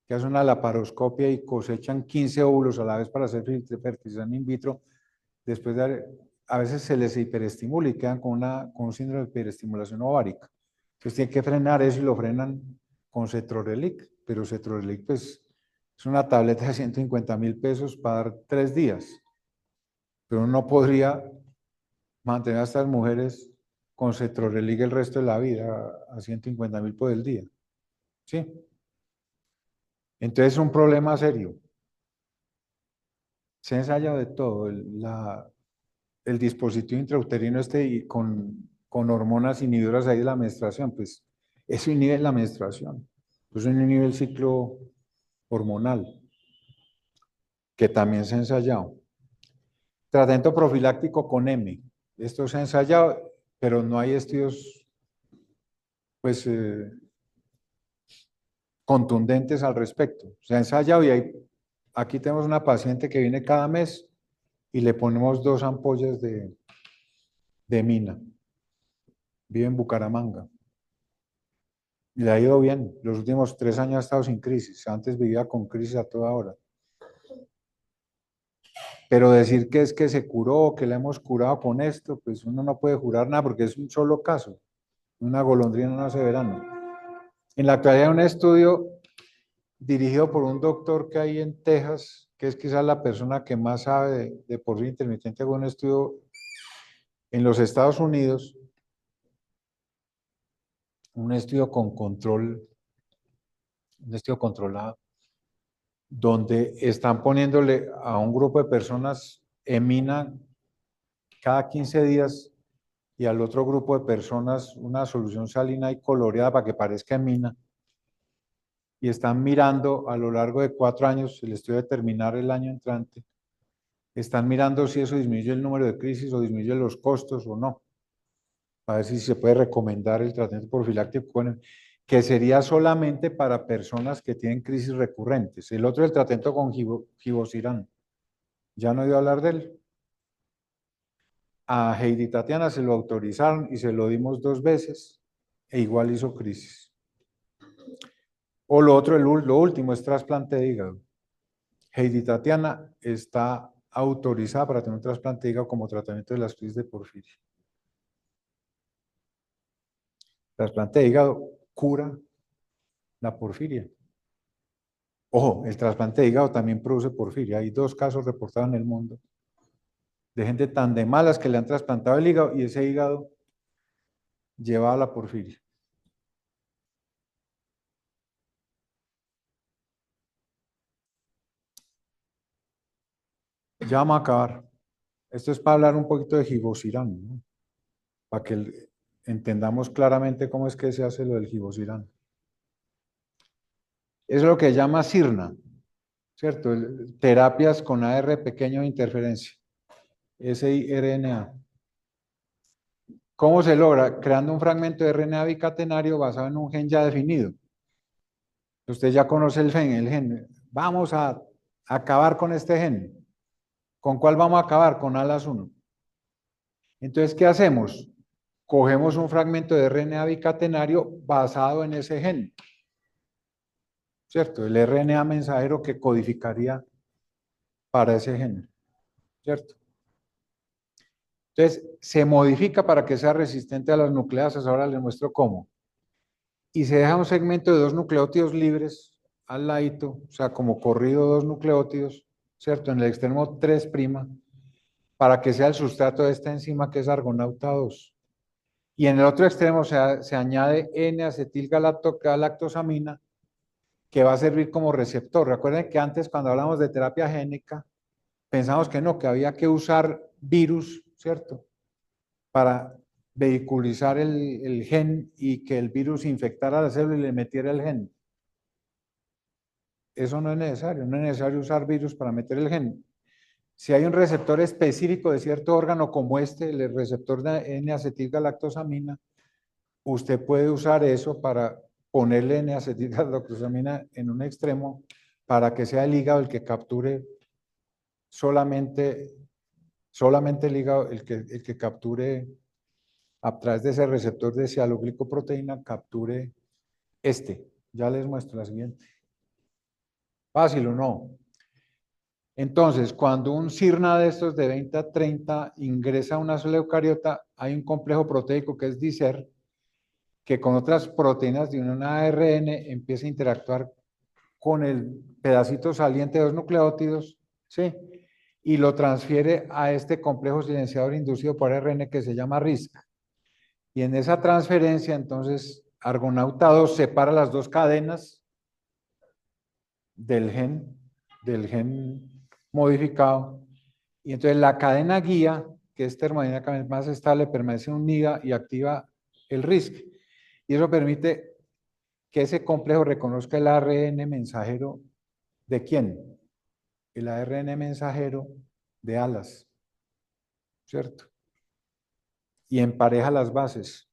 que hacen una laparoscopia y cosechan 15 óvulos a la vez para hacer fertilización in vitro, después a veces se les hiperestimula y quedan con un síndrome de hiperestimulación ovárica. Entonces tienen que frenar eso y lo frenan con Cetrorelic, pero Cetrorelic pues es una tableta de 150.000 pesos para dar 3 días, pero uno no podría mantener a estas mujeres con Cetrorelic el resto de la vida a 150.000 por el día. ¿Sí? Entonces es un problema serio. Se ha ensayado de todo, el dispositivo intrauterino y con hormonas inhibidoras ahí de la menstruación, pues eso inhibe la menstruación, eso inhibe el ciclo hormonal, que también se ha ensayado. Tratamiento profiláctico con M, esto se ha ensayado, pero no hay estudios pues contundentes al respecto. Se ha ensayado y aquí tenemos una paciente que viene cada mes y le ponemos 2 ampollas de mina. Vive en Bucaramanga. Y le ha ido bien. Los últimos 3 años ha estado sin crisis. Antes vivía con crisis a toda hora. Pero decir que es que se curó, que la hemos curado con esto, pues uno no puede jurar nada porque es un solo caso. Una golondrina no hace verano. En la actualidad hay un estudio dirigido por un doctor que hay en Texas, que es quizás la persona que más sabe de porfía intermitente, hago un estudio en los Estados Unidos, un estudio con control, un estudio controlado, donde están poniéndole a un grupo de personas emina cada 15 días y al otro grupo de personas una solución salina y coloreada para que parezca emina. Y están mirando a lo largo de 4 años, el estudio de terminar el año entrante, están mirando si eso disminuye el número de crisis o disminuye los costos o no, a ver si se puede recomendar el tratamiento profiláctico que sería solamente para personas que tienen crisis recurrentes. El otro es el tratamiento con Givosiran. Ya no he oído hablar de él. A Heidi Tatiana se lo autorizaron y se lo dimos 2 veces e igual hizo crisis. O lo otro, lo último es trasplante de hígado. Heidi Tatiana está autorizada para tener un trasplante de hígado como tratamiento de las crisis de porfiria. Trasplante de hígado cura la porfiria. Ojo, el trasplante de hígado también produce porfiria. Hay 2 casos reportados en el mundo de gente tan de malas que le han trasplantado el hígado y ese hígado llevaba la porfiria. Ya vamos a acabar. Esto es para hablar un poquito de Givosiran, ¿no? Para que entendamos claramente cómo es que se hace lo del Givosiran. Es lo que llama SIRNA, ¿cierto? Terapias con AR pequeño de interferencia, siRNA. ¿Cómo se logra? Creando un fragmento de RNA bicatenario basado en un gen ya definido. Usted ya conoce el gen. Vamos a acabar con este gen. ¿Con cuál vamos a acabar? Con ALAS1. Entonces, ¿qué hacemos? Cogemos un fragmento de RNA bicatenario basado en ese gen. ¿Cierto? El RNA mensajero que codificaría para ese gen. ¿cierto? Entonces, se modifica para que sea resistente a las nucleasas. Ahora les muestro cómo. Y se deja un segmento de 2 nucleótidos libres al ladito, o sea, como corrido 2 nucleótidos, ¿cierto? En el extremo 3', para que sea el sustrato de esta enzima que es argonauta 2. Y en el otro extremo se añade N-acetilgalactosamina, que va a servir como receptor. Recuerden que antes, cuando hablamos de terapia génica, pensamos que no, que había que usar virus, ¿cierto? Para vehiculizar el gen y que el virus infectara la célula y le metiera el gen. Eso no es necesario, no es necesario usar virus para meter el gen. Si hay un receptor específico de cierto órgano como este, el receptor de N-acetilgalactosamina, usted puede usar eso para ponerle N-acetilgalactosamina en un extremo para que sea el hígado el que capture solamente el hígado, el que capture a través de ese receptor de cianoglicoproteína, capture este. Ya les muestro la siguiente. ¿Fácil o no? Entonces, cuando un sirna de estos de 20 a 30 ingresa a una célula eucariota, hay un complejo proteico que es dicer, que con otras proteínas de un ARN empieza a interactuar con el pedacito saliente de los nucleótidos, ¿sí? Y lo transfiere a este complejo silenciador inducido por ARN que se llama RISC. Y en esa transferencia, entonces, argonauta 2 separa las 2 cadenas del gen modificado. Y entonces la cadena guía, que es termodinámicamente más estable, permanece unida y activa el RISC. Y eso permite que ese complejo reconozca el ARN mensajero ¿de quién? El ARN mensajero de alas, ¿cierto? Y empareja las bases.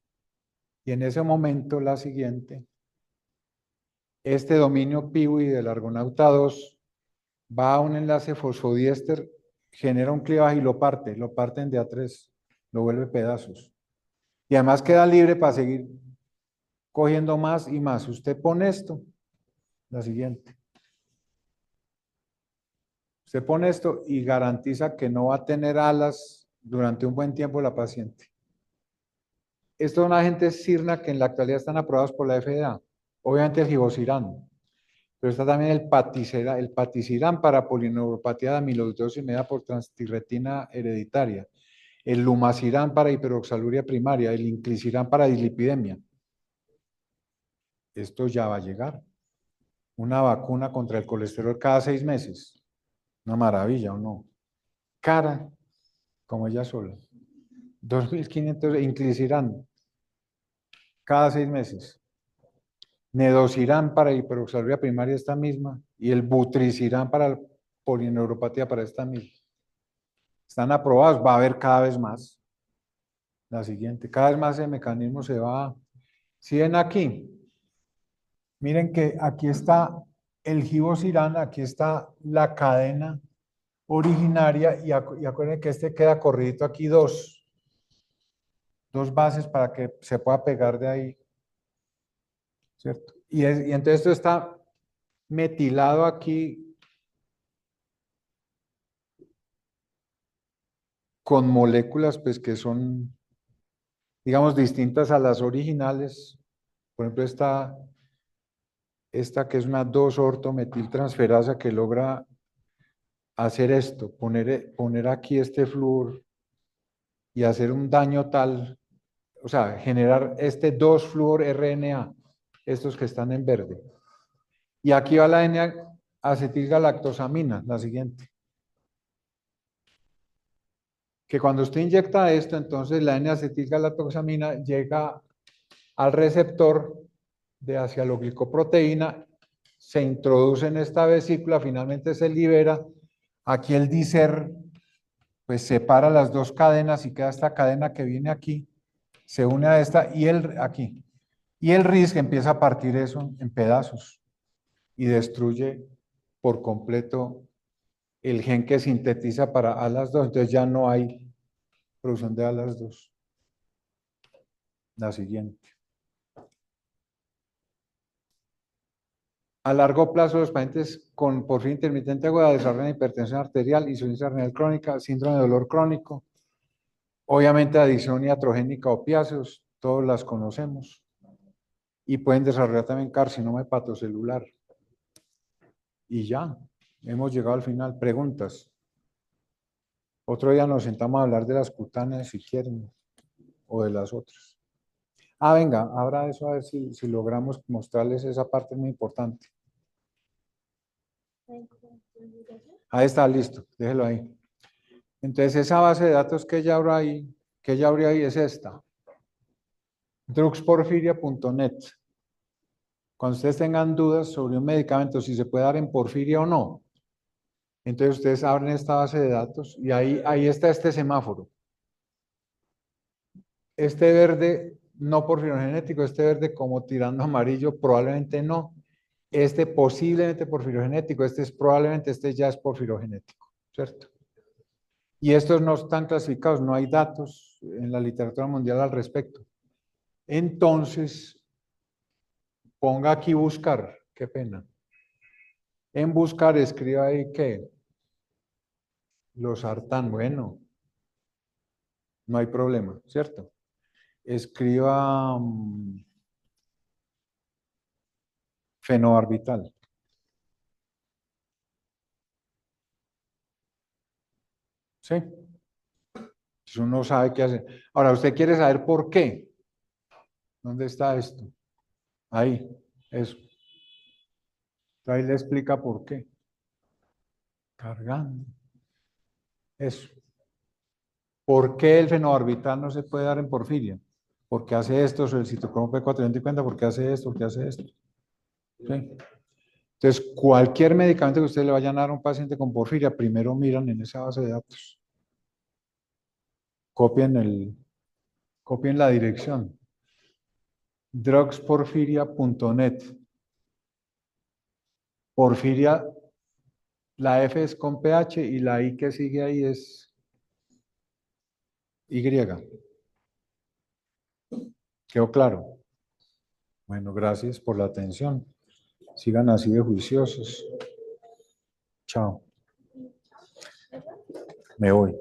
Y en ese momento, la siguiente, este dominio PIWI del argonauta 2 va a un enlace fosfodiéster, genera un clivaje y lo parten de A3, lo vuelve pedazos. Y además queda libre para seguir cogiendo más y más. Usted pone esto, la siguiente. Usted pone esto y garantiza que no va a tener alas durante un buen tiempo la paciente. Estos son agentes sirna que en la actualidad están aprobados por la FDA. Obviamente el givosiran, pero está también el patisiran para polineuropatía de amiloidosis mediada por transtirretina hereditaria, el lumasiran para hiperoxaluria primaria, el inclisiran para dislipidemia. Esto ya va a llegar. Una vacuna contra el colesterol cada 6 meses. Una maravilla, ¿o no? Cara, como ella sola. 2.500 inclisiran cada 6 meses. Nedosiran para hiperoxaluria primaria esta misma y el butriciran para la polineuropatía para esta misma. Están aprobados, va a haber cada vez más. La siguiente, cada vez más el mecanismo se va. ¿Sí ven aquí? Miren que aquí está el givosiran, aquí está la cadena originaria y acuérdense que este queda corridito aquí dos bases para que se pueda pegar de ahí, ¿cierto? Y entonces esto está metilado aquí con moléculas pues que son, digamos, distintas a las originales. Por ejemplo, esta que es una 2-ortometiltransferasa que logra hacer esto, poner aquí este flúor y hacer un daño tal, o sea, generar este 2-fluor-RNA, estos que están en verde. Y aquí va la N-acetilgalactosamina, la siguiente. Que cuando usted inyecta esto, entonces la N-acetilgalactosamina llega al receptor de acialoglicoproteína, se introduce en esta vesícula, finalmente se libera. Aquí el dicer pues separa las 2 cadenas y queda esta cadena que viene aquí, se une a esta y aquí. Y el RISC empieza a partir eso en pedazos y destruye por completo el gen que sintetiza para ALAS2, entonces ya no hay producción de ALAS2. La siguiente. A largo plazo, los pacientes con porfiria intermitente aguda desarrollan hipertensión arterial, insuficiencia renal crónica, síndrome de dolor crónico, obviamente adicción iatrogénica a opiáceos, todos las conocemos, y pueden desarrollar también carcinoma hepatocelular. Y ya, hemos llegado al final. Preguntas. Otro día nos sentamos a hablar de las cutáneas si quieren, o de las otras. Ah, venga, abra eso a ver si logramos mostrarles esa parte muy importante. Ahí está, listo, déjelo ahí. Entonces, esa base de datos que ya abrió ahí es esta. drugsporfiria.net. Cuando ustedes tengan dudas sobre un medicamento, si se puede dar en porfiria o no, entonces ustedes abren esta base de datos y ahí está este semáforo. Este verde no porfirogenético, este verde como tirando amarillo, probablemente no. Este posiblemente porfirogenético, este ya es porfirogenético, ¿cierto? Y estos no están clasificados, no hay datos en la literatura mundial al respecto. Entonces, ponga aquí buscar, qué pena. En buscar escriba ahí que losartán, bueno, no hay problema, ¿cierto? Escriba fenobarbital. ¿Sí? Si uno sabe qué hacer. Ahora, ¿usted quiere saber por qué? ¿Dónde está esto? Ahí, eso. Ahí le explica por qué. Cargando. Eso. ¿Por qué el fenobarbital no se puede dar en porfiria? ¿Por qué hace esto sobre el citocromo P450? ¿Por qué hace esto? ¿Por qué hace esto? ¿Sí? Entonces, cualquier medicamento que ustedes le vayan a dar a un paciente con porfiria, primero miran en esa base de datos. Copien la dirección. drugsporfiria.net. Porfiria, la F es con PH y la I que sigue ahí es Y. ¿Quedó claro? Bueno, gracias por la atención. Sigan así de juiciosos. Chao. Me voy.